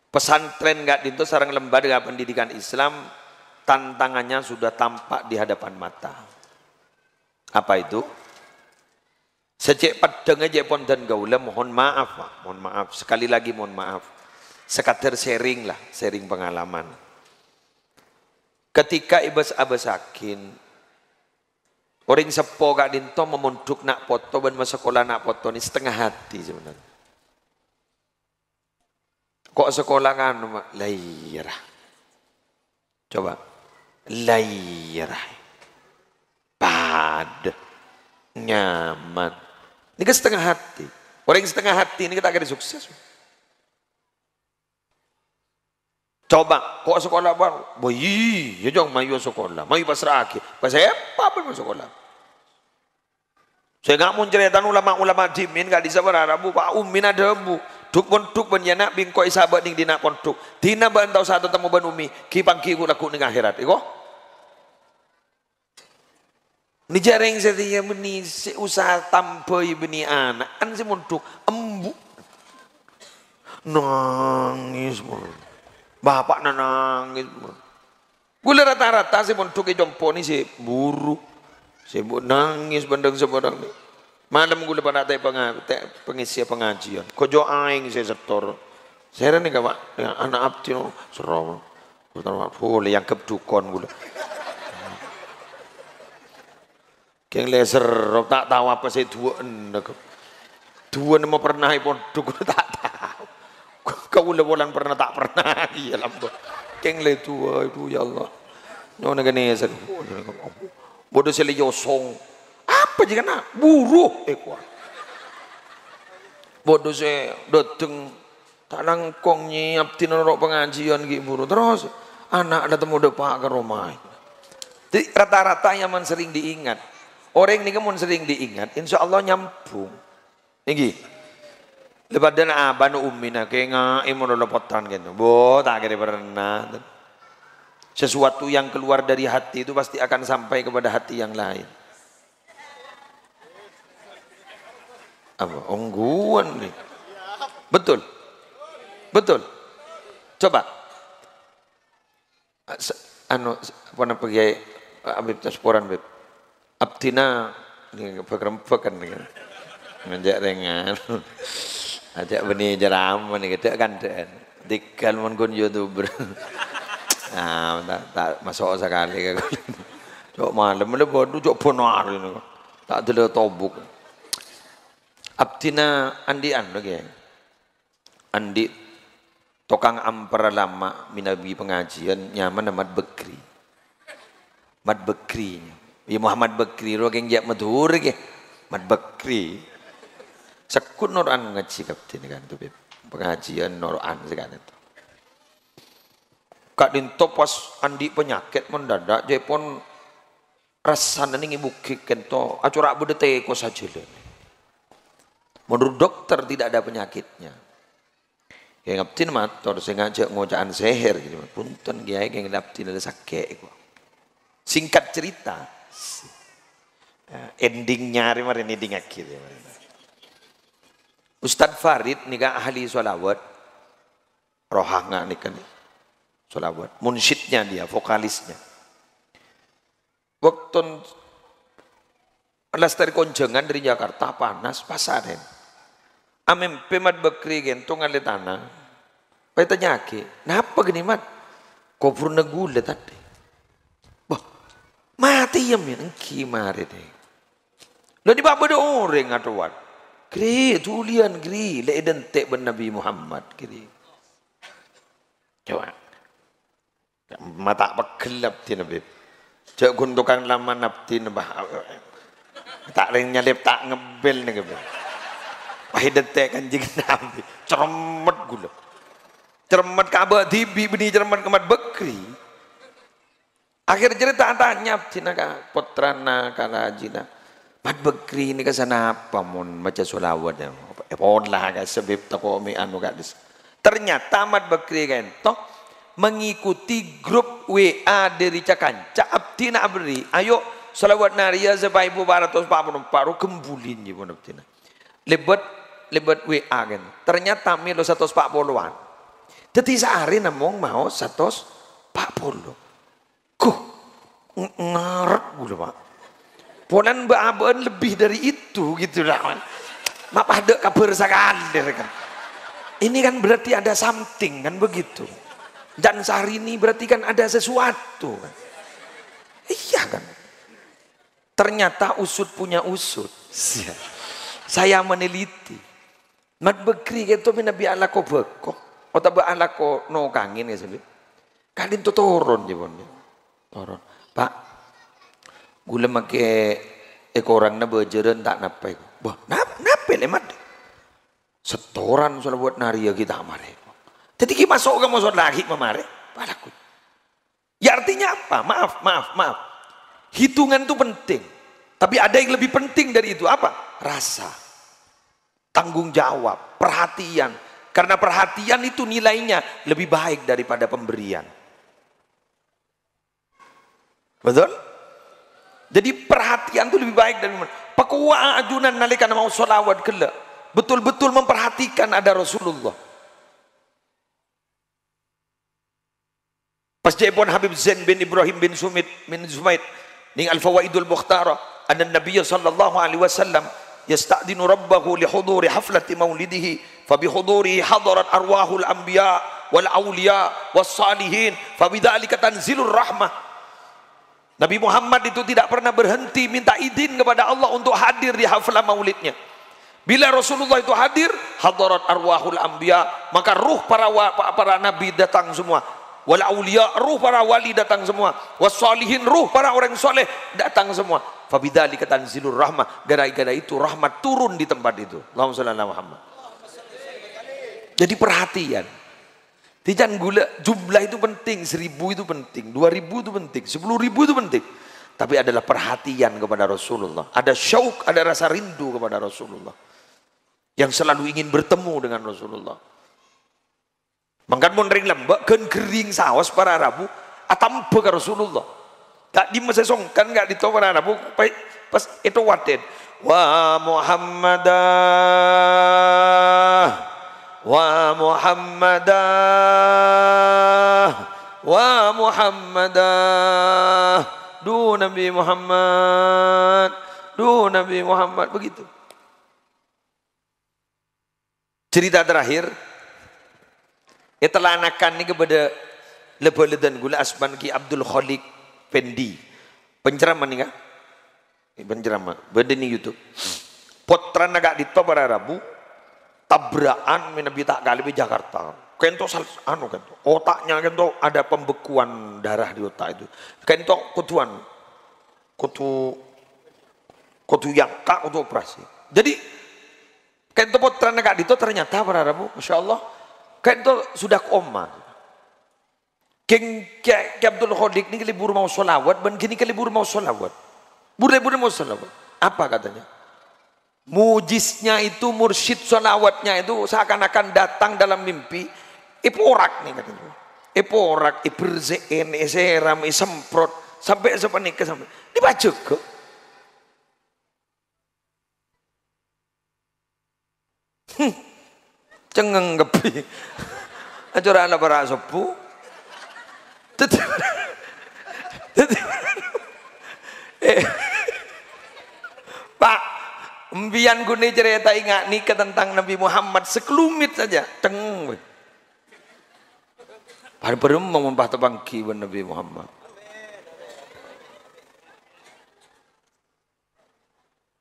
Speaker 1: Pesantren enggak itu sarang lembaga pendidikan Islam tantangannya sudah tampak di hadapan mata. Apa itu? Sejak padang aja pon dan gaula mohon maaf Pak. Mohon maaf sekali lagi mohon maaf. Sekadar sharing lah, sharing pengalaman. Ketika ibas abasakin orang sepo gak dinto memunduk nak foto dan sekolah nak foto ini setengah hati sebenarnya. Kok sekolah kan lairah. Coba. Lairah. Pad. Nyaman. Ini kan setengah hati. Orang yang setengah hati ini kita akan sukses. Coba kok sekolah baru, bayi, ya jangan mayu sekolah, mayu pasrah akhir. Pasal apa pun sekolah. Saya nggak mau cerita ulama-ulama jimin nggak bisa berarabu Pak Umin ada bu. Duk pun ya nak bingkoi sahabat ning dina ponduk. Dina bantau satu temu ban umi, kipang kiku laku ning akhirat. Iko? Ni jareng setia beni si usaha tampai beni anak an si monduk embu nangis mul. Bapak nangis mul. Gula rata-rata si monduk jompo ni si buru. Sibuk nangis bandeng sebarang ni. Malam gula pada pengisi pengajian. Kojo aing saya setor. Saya ni kawan anak abdi no seram. Boleh yang kebdukon gula. Keng leser tak tahu apa saya dua nama pernah pondok tak tahu. Kau bolan pernah tak pernah iya lambo. Keng le tua itu ya Allah. Nona gani leser. Bodoh seli yosong. Apa jika nak buruh kuat. Bodoh saya dateng tak langkong nyiap tinorok pengajian gitu buruh terus anak ada temu depan ke rumah. Jadi rata-rata yang sering diingat. Orang ini kan sering diingat, insya Allah nyambung. Ini, lepas dan abang umina kayak ngai mau lepotan gitu. Bo tak kira pernah. Sesuatu yang keluar dari hati itu pasti akan sampai kepada hati yang lain. Apa? Ongguan nih. Betul, betul. Coba. Apa nama pergi Abib Tasporan Bib. Abdina ni pekerempekan ni ngajak dengan ajak benih jeram ni kita kan dikal mon YouTuber tak masuk sekali ke cok malam le bodu cok ponar ni tak ada tobuk Abdina andian lagi andi tokang ampera lama minabi pengajian nyaman mat bekri ya Muhammad Bakri rogeng jak madhur ke Mat Bakri sekut noran ngaji kapten kan tu pengajian noran sekarang itu kak dinto pas andi penyakit mendadak dia pun rasa ning ibu kento acurak bedete ko saja menurut dokter tidak ada penyakitnya ya kapten mator saya ngajak ngojaan seher gitu punten kiai geng kapten ada sakit singkat cerita endingnya hari ini ending akhir Ustadz Farid nih kan ahli sholawat rohanga nih kan sholawat munsyidnya dia vokalisnya waktu alas dari konjengan dari Jakarta panas pasaran amem pemat bekri gentong ale tanah pai tanya ke napa gini mat kobur negule tadi mati ya engki mari deh. Lo di bawah ada orang atuan. Kiri tulian kiri le identik ben Nabi Muhammad kiri. Coba. Mata pegelap ti Nabi. Cek gundukan lama nabti nabah. Tak renya lep tak ngebel nih ngebel. Identik kanjeng Nabi. Cermet gula. Cermet kabah dibi beni cermet kemat bekri. Akhir cerita tanya cina ka putrana kalajina. Mat Bakri ini kesana apa mon baca sholawat ya. Lah ka sebab tako mi anu gadis. Ternyata Mat Bakri kan toh mengikuti grup WA dari Cakanca abdina abri. Ayo sholawat naria sampai 444 kembulin je pun abdina. Lebet WA kan. Ternyata milo 140-an. Jadi sehari namong mau 140. Kuh, ngarep gula pak. Ponan beaban lebih dari itu gitu lah. Mak ada kabar sekali kan. Ini kan berarti ada something kan begitu. Dan sehari ini berarti kan ada sesuatu kan. Iya kan. Ternyata usut punya usut. Saya meneliti. Mat Bakri gitu Nabi Allah ko beko. Atau Allah ko no kangin ya sebab. Kalian tuh turun je pun. Orang, Pak, gula make orang na berjalan tak napai. Bah, napai lemat. Setoran soal buat naria kita amare. Jadi kita masuk ke masuk lagi memare. Ya artinya apa? Maaf. Hitungan itu penting. Tapi ada yang lebih penting dari itu. Apa? Rasa. Tanggung jawab. Perhatian. Karena perhatian itu nilainya lebih baik daripada pemberian. Betul? Jadi perhatian itu lebih baik dari pakuwa ajunan nalikan mau sholawat kelak. Betul-betul memperhatikan ada Rasulullah. Pas jepon Habib Zain bin Ibrahim bin Sumaid ning al-fawaidul mukhtara anna Nabiy sallallahu alaihi wasallam yasta'dinu rabbahu li huduri haflati maulidihi fa bi hudurihi hadarat arwahul anbiya wal awliya was salihin fa bidzalika tanzilur rahmah. Nabi Muhammad itu tidak pernah berhenti minta izin kepada Allah untuk hadir di haflah maulidnya. Bila Rasulullah itu hadir, hadarat arwahul anbiya, maka ruh para nabi datang semua. Wal auliya, ruh para wali datang semua. Wassalihin, ruh para orang soleh datang semua. Fabidzalika tanzilur rahmah. Gara-gara itu rahmat turun di tempat itu. Allahumma shalli ala Muhammad. Jadi perhatian. Jangan gula, jumlah itu penting, 1000 itu penting, 2000 itu penting, 10.000 itu penting. Tapi adalah perhatian kepada Rasulullah. Ada syauk, ada rasa rindu kepada Rasulullah. Yang selalu ingin bertemu dengan Rasulullah. Mangkan mun ring lembek kan kering sawas para Arabu atam ke Rasulullah. Tak di masa songkan enggak dito para Arabu pas itu waten. Wa Muhammadah wa Muhammadah wa Muhammadah du Nabi Muhammad begitu. Cerita terakhir telah anakan ni kepada lebaledan gula asman ki Abdul Khaliq Pendi penceramah ni kan penceramah benda ni YouTube potra nagak dito para Rabu tabrakan menabi tak kali di Jakarta kento anu kento otaknya kento ada pembekuan darah di otak itu kento kutu yang tak untuk operasi jadi kento potra nagak dito ternyata para Rabu Masya Allah kento sudah koma King Abdul Khaliq ni kelibur mau solawat dan gini kelibur mau solawat buru-buru mau solawat apa katanya mujiznya itu mursyid solawatnya itu seakan-akan datang dalam mimpi iporak nih katanya iporak iberzein iseram isemprot sampai sepanik sampai dibaca ke cengeng kepi acara anak para sepuh Pak mbian gune cerita ingat nikah tentang Nabi Muhammad sekelumit saja cengeng baru mau membah tebangki Nabi Muhammad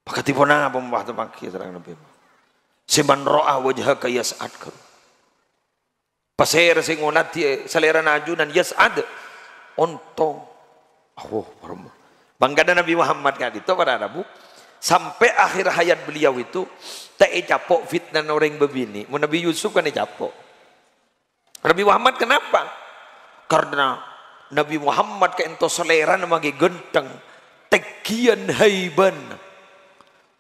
Speaker 1: maka tiba apa membah tebangki terang Nabi Muhammad Siman ro'ah wajhaka yas'ad pasir sing ngunat selera najunan yas'ad ontong bangga Nabi Muhammad kan itu pada Arabu sampai akhir hayat beliau itu tak capok fitnah orang bebini Nabi Yusuf kan capok Nabi Muhammad kenapa karena Nabi Muhammad ke ento selera namanya genteng tekian haiban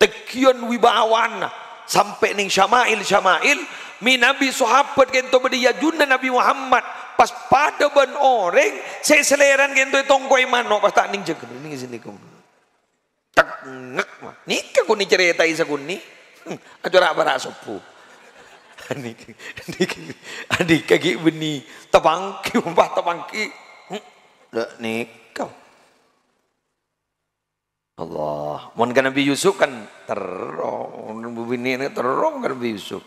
Speaker 1: tekian wibawana sampai ning syama'il mi Nabi sahabat kento bedia junna Nabi Muhammad pas pada ban orang saya seleran kento tongkoi mano pas tak ning jeung ning sini kum tak ngek mah nikah ku ni cerita isa ku ni acara bara sopu adik kaki beni tepangki umpah tepangki dak nikah Allah, mohon kan Nabi Yusuf kan terong, bini ini terong kan Nabi Yusuf,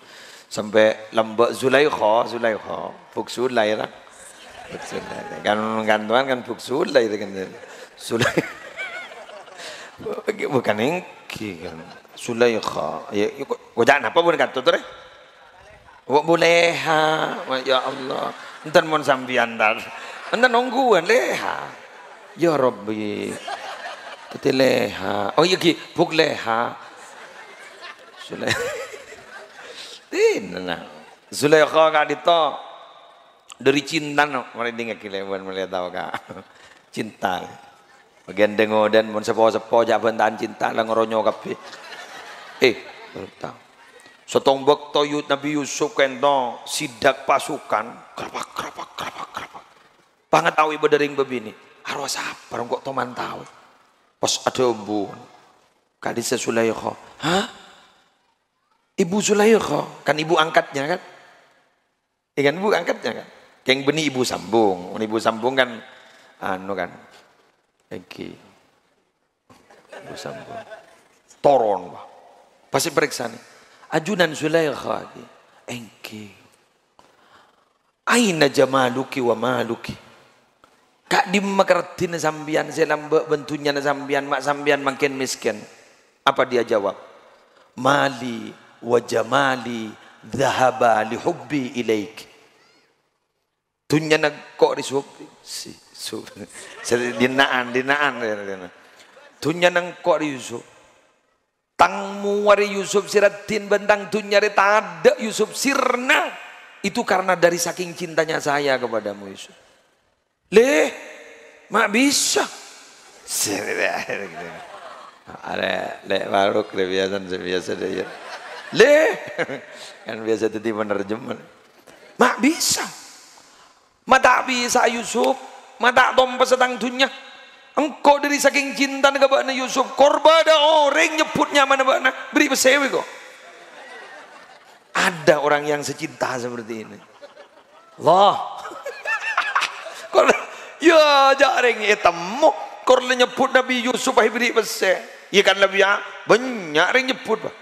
Speaker 1: sampai lambak Zulaikha, Buksulai lah, kan tuan kan Buksulai itu kan, Zulaikha, bukan engki kan, Zulaikha, ya, kau jangan apa pun kan tuh deh, boleha, ya Allah, entar mohon sambian dar, entar nungguan leha, ya Rabbi. Leha. Oh iya ki, buk leha. Zulaikha. Zulaikha kan itu Dari cinta no, merinding kilewan melihat tahu kak. Cinta. Bagian dengo dan mon sepo jaban cinta lah ngeronyo kape. Baru tahu. Sotong bekto Nabi Yusuf kento sidak pasukan. Kerapak. Pangat tahu ibu dering bebini. Harus apa? Kok teman tahu. Pas ada bu. Kadisa Sulaikha. Hah? Ibu Sulaikha. Kan ibu angkatnya kan? Ikan ibu angkatnya kan? Keng beni ibu sambung. Ibu sambung kan anu kan. Eki. Ibu sambung. Toron. Pasti periksa nih. Ajunan Sulaikha. Engki. Aina jamaluki wa maluki. Kak di makerti na sambian selamba bentunya na sambian mak sambian makin miskin. Apa dia jawab? Mali wa jamali dhahaba li hubbi ilaik. Tunya nag kok risub si dinaan. Tunya nang kok Yusuf. Tangmu wari Yusuf siratin bentang tunya re tada Yusuf sirna. Itu karena dari saking cintanya saya kepadamu Yusuf. Mak bisa. Ada baru biasa dia. Kan biasa tadi penerjemah. Mak bisa. Mata bisa Yusuf. Mata tompa setang dunia. Engkau dari saking cinta kepada Yusuf. Korbada orang nyebutnya mana mana. Beri pesewi kok. Ada orang yang secinta seperti ini. Allah. Ya jaring temu korle nyebut Nabi Yusuf beri pese. Iya kan lebih banyak ring nyebut bah.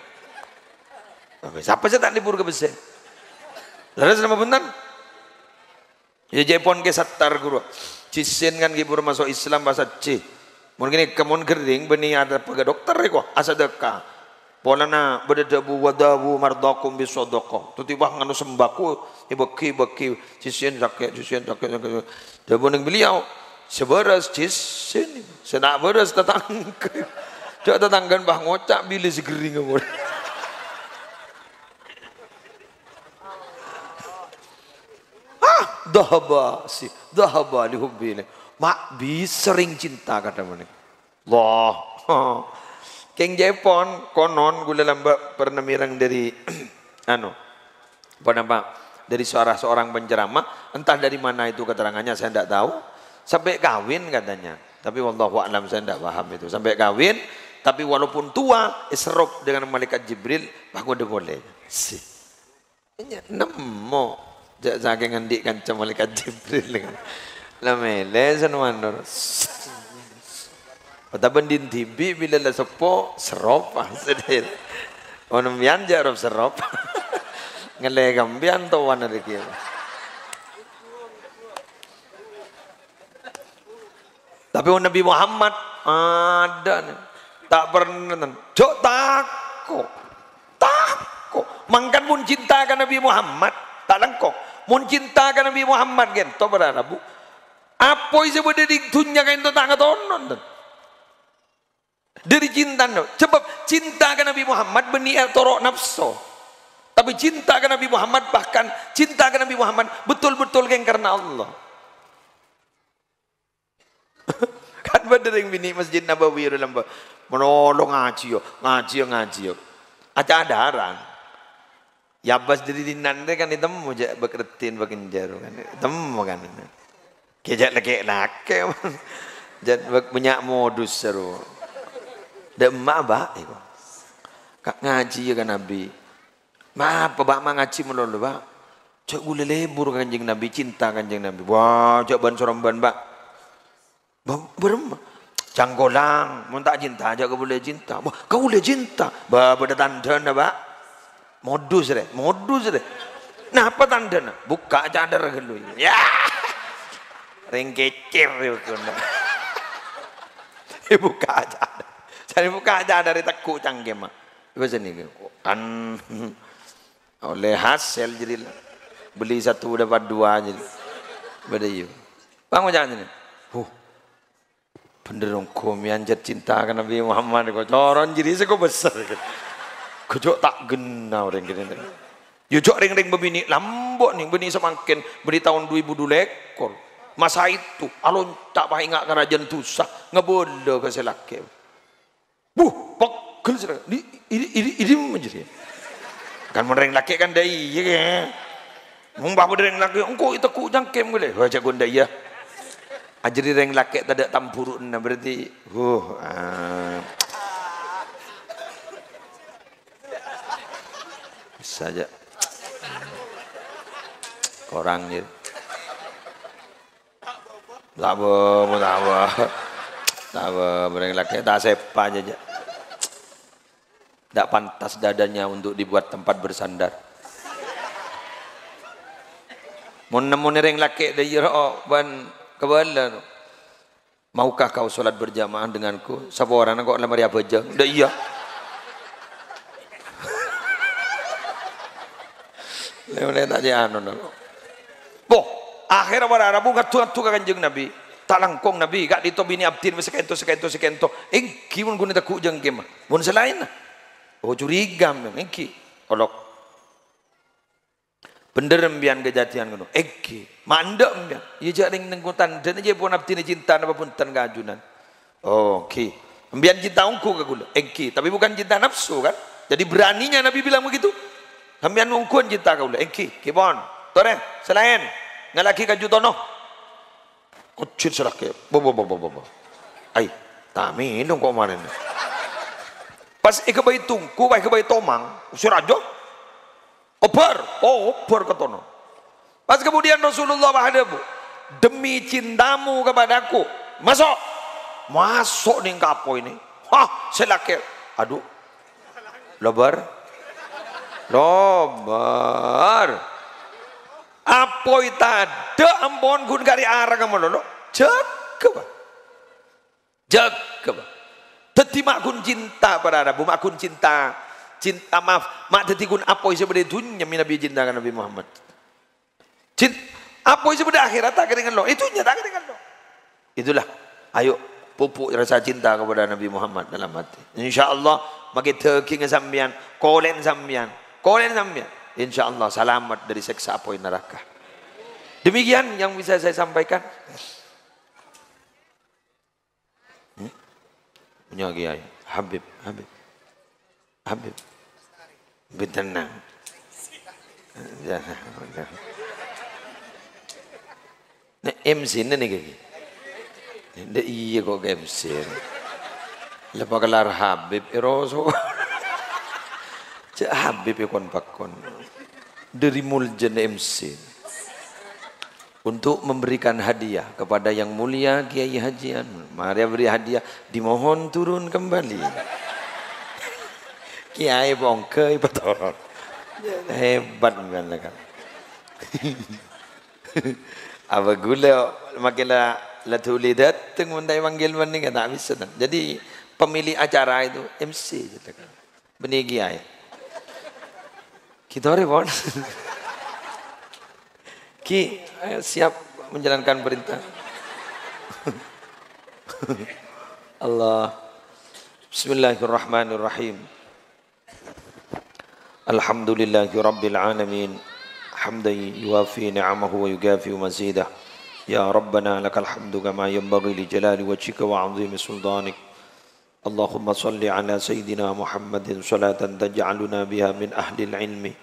Speaker 1: Siapa sih tak libur ke pese? Lalu sama benar. Ya Jepon ke satar guru. Cisin kan gibur masuk Islam bahasa C. Mungkin kemun kering beni ada pegawai dokter kok asa deka. Polana berdebu wadabu mardakum bisodoko. Tu tiba nganu sembako beki cisin sakit. Debu neng beliau seberas cisin. Senak beras tetangga. Cak tetanggan bah ngocak bilih segering ngemur. Dahaba lihubbi. Mak bisa sering cinta kata mana. Allah. Keng Jepon konon gula lamba pernah mirang dari dari seorang penceramah, entah dari mana itu keterangannya saya tidak tahu, sampai kawin katanya. Tapi wallahu a'lam saya tidak paham itu. Sampai kawin, tapi walaupun tua, isrop dengan malaikat Jibril, aku udah boleh. Sih. Nemo saking ngendik kanca malaikat Jibril. Lamele sanwanor. Pataban din tibi bila la sepo serop sedih. Onum yan jarop serop. Ngele gambian to wana dikir. Tapi Nabi Muhammad ada tak pernah jok takut. Mangkan mun cintakan Nabi Muhammad tak lengkok. Mun cintakan Nabi Muhammad kan to berana bu. Apa isi bode di dunia kan to tak ngatonon. Dari cinta no. Sebab cinta ke Nabi Muhammad beni torok nafsu. Tapi cinta ke Nabi Muhammad bahkan cinta ke Nabi Muhammad betul-betul kan karena Allah. Kan badering bini Masjid Nabawi dalam menolong ngaji yo. Aca adaran. Ya bas dari dinan kan ditemu je bekretin bakin jaru kan. Temu kan. Kejak laki. Jad banyak modus seru. Dan emak bah, kak ngaji ya kan Nabi. Maaf, pak mak ngaji melulu pak. Cok gule lebur kanjeng Nabi, cinta kanjeng Nabi. Wah, cok ban sorong ban pak. Berem, canggolang, mau tak cinta aja kau boleh cinta. Wah, kau boleh cinta. Bah, pada tanda na pak. Modus deh. Nah apa tanda na? Buka cadar gelu. Ya, ringkecir itu. Buka cadar. Cari buka aja dari tekuk canggih mah. Ibu sini kan oleh hasil jadi beli satu dapat dua jadi. Beda yuk. Bang jangan ini. Bener dong komian jat cinta kan Nabi Muhammad kok coron jadi seko besar. Kejok tak gena orang gini. Yujok ring-ring bebini lambok nih beni semakin beri tahun 2002 ekor. Masa itu alon tak ingat kerajaan tusah ngebodo ke selake. Pokol selake. Ini menjadi. Kan menereng laki kan dai ya kan. Mumbah menereng laki engko itu ku jangkem boleh. Wajah gonda ya. Ajari reng laki tak ada tampurun berarti saja. Orangnya tak bereng laki tak sepa aja tak pantas dadanya untuk dibuat tempat bersandar. Mau nemu reng laki dia ban kebala maukah kau sholat berjamaah denganku? Siapa orang kok lemari apa aja? Dah iya. Leone tak jano no. Akhirnya pada Arabu ngatu-ngatu ke kanjeng Nabi. Tak langkong Nabi, gak ditobini abdin sekento. Kimun guna tak kujang kema. Mun selain lah. Curiga memang. Olok. Bener mbian kejadian ngono. Mandek mbian. Iya jaring nengkutan. Dan aja pun abdin cinta apa pun tan kajunan. Mbian cinta ungku ke gula. Tapi bukan cinta nafsu kan. Jadi beraninya Nabi bilang begitu. Mbian ungkuan cinta ke gula. Kibon. Tore, selain ngalaki kaju tono. Kucil selake. Ai, tak minum kok kemarin. Pas ikebai tungku, ikebai tomang, usir aja. Oper ke tono. Pas kemudian Rasulullah bahadamu, demi cintamu kepadaku, masuk nih kapo ini. Selake. Aduh, lobar. Apoi tada ampun gun kari arang kamu lolo jaga teti mak gun cinta pada Arabu mak gun cinta maaf mak teti gun apoi sebenarnya dunia Nabi cinta kan Nabi Muhammad apoi sebenarnya akhirat tak dengan lo itunya tak dengan lo itulah ayo pupuk rasa cinta kepada Nabi Muhammad dalam hati insyaallah makin teki sambian kolen sambian insyaallah selamat dari seksa apoi neraka. Demikian yang bisa saya sampaikan. Punya Kiai Habib. Tenang. Nek MC ini kaki. Ndak iya kok MC. Lepas kelar Habib eroso. Cak Habib ikon pakon. Dari muljen MC. Untuk memberikan hadiah kepada yang mulia Kiai Hajian. Mari beri hadiah, dimohon turun kembali. Kiai bongke betul. Hebat kan. Apa gula makinlah latuli datang mendai panggil mending tak bisa. Jadi pemilik acara itu MC benih Kiai. Kita repot. Ki siap menjalankan perintah. Allah. Bismillahirrahmanirrahim. Alhamdulillahi rabbil alamin. Hamdan yuwafi ni'amahu wa yukafi mazidah. Ya Rabbana lakal hamdu kama yanbaghi li jalali wajhika wa 'azimi sultanik. Allahumma salli ala sayyidina Muhammadin salatan taj'aluna biha min ahli al-ilmi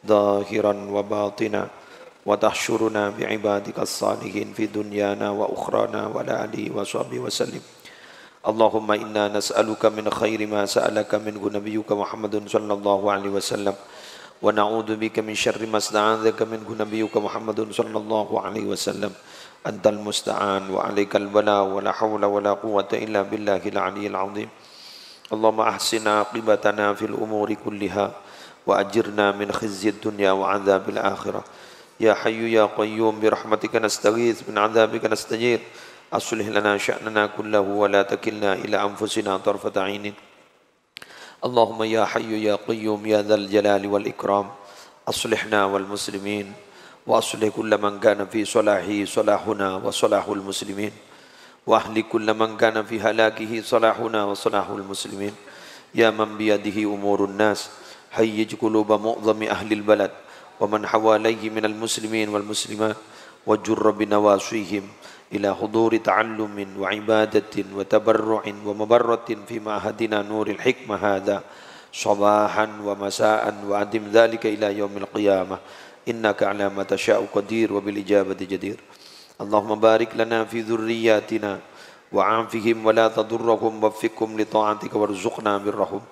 Speaker 1: zahiran wa batina. وتحشرنا بعبادك الصالحين في دنيانا وأخرانا وعلى آله وصحبه وسلم اللهم إنا نسألك من خير ما سألك منه نبيك محمد صلى الله عليه وسلم ونعوذ بك من شر ما استعاذك منه نبيك محمد صلى الله عليه وسلم أنت المستعان وعليك البلاء ولا حول ولا قوة إلا بالله العلي العظيم اللهم أحسن عاقبتنا في الأمور كلها وأجرنا من خزي الدنيا وعذاب الآخرة يا حي يا قيوم برحمتك نستغيث من عذابك نستجير أصلح لنا شأننا كله ولا تكلنا إلى أنفسنا طرفة عين اللهم يا حي يا قيوم يا ذا الجلال والإكرام أصلحنا والمسلمين وأصلح كل من كان في صلاحه صلاحنا وصلاح المسلمين وأهلك كل من كان في هلاكه صلاحنا وصلاح المسلمين يا من بيده أمور الناس هيج قلوب معظم أهل البلد ومن حواليه من المسلمين والمسلمات وجر بنواصيهم إلى حضور تعلم وعبادة وتبرع ومبرة في معهدنا نور الحكمة هذا صباحا ومساء وأدم ذلك إلى يوم القيامة إنك على ما تشاء قدير وبالإجابة جدير. اللهم بارك لنا في ذرياتنا وعافهم ولا تضرهم وفقهم لطاعتك وارزقنا برهم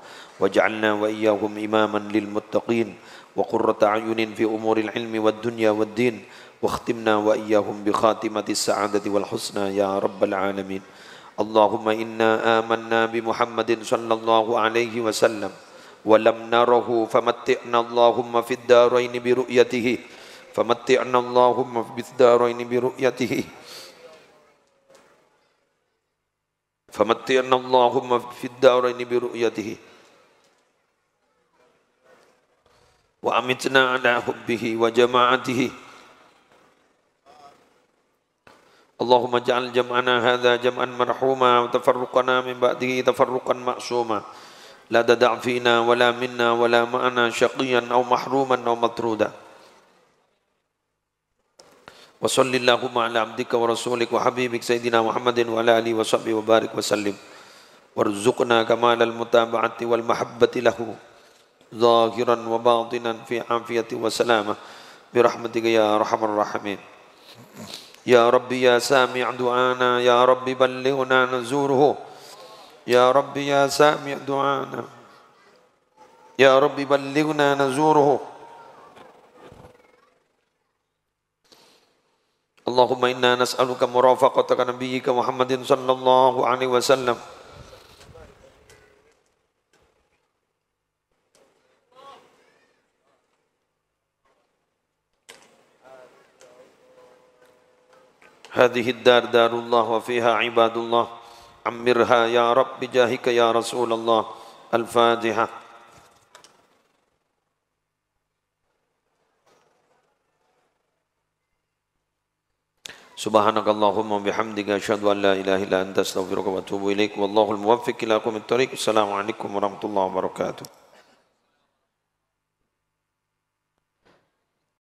Speaker 1: واجعلنا وإياهم إماما للمتقين وقرة أعين في أمور العلم والدنيا والدين واختمنا وإياهم بخاتمة السعادة والحسنى يا رب العالمين. اللهم إنا آمنا بمحمد صلى الله عليه وسلم ولم نره فمتعنا اللهم في الدارين برؤيته فمتعنا اللهم في الدارين برؤيته فمتعنا اللهم في الدارين برؤيته وأمتنا على حبه وجماعته. اللهم اجعل جمعنا هذا جمعا مرحوما وتفرقنا من بعده تفرقا معصوما لا تدع فينا ولا منا ولا معنا شقيا أو محروما أو مطرودا. وصل اللهم على عبدك ورسولك وحبيبك سيدنا محمد وعلى آله وصحبه وبارك وسلم وارزقنا كمال المتابعة والمحبة له ظاهرا وباطنا في عافية وسلامة برحمتك يا أرحم الراحمين. يا رب يا سامع دعانا يا رب بلغنا نزوره يا رب يا سامع دعانا يا رب بلغنا نزوره. اللهم إنا نسألك مرافقتك نبيك محمد صلى الله عليه وسلم هذه الدار دار الله وفيها عباد الله عمرها يا رب بجاهك يا رسول الله. الفاتحة. سبحانك اللهم وبحمدك أشهد أن لا إله إلا أنت أستغفرك وأتوب إليك والله الموفق إلى قوم الطريق. السلام عليكم ورحمة الله وبركاته.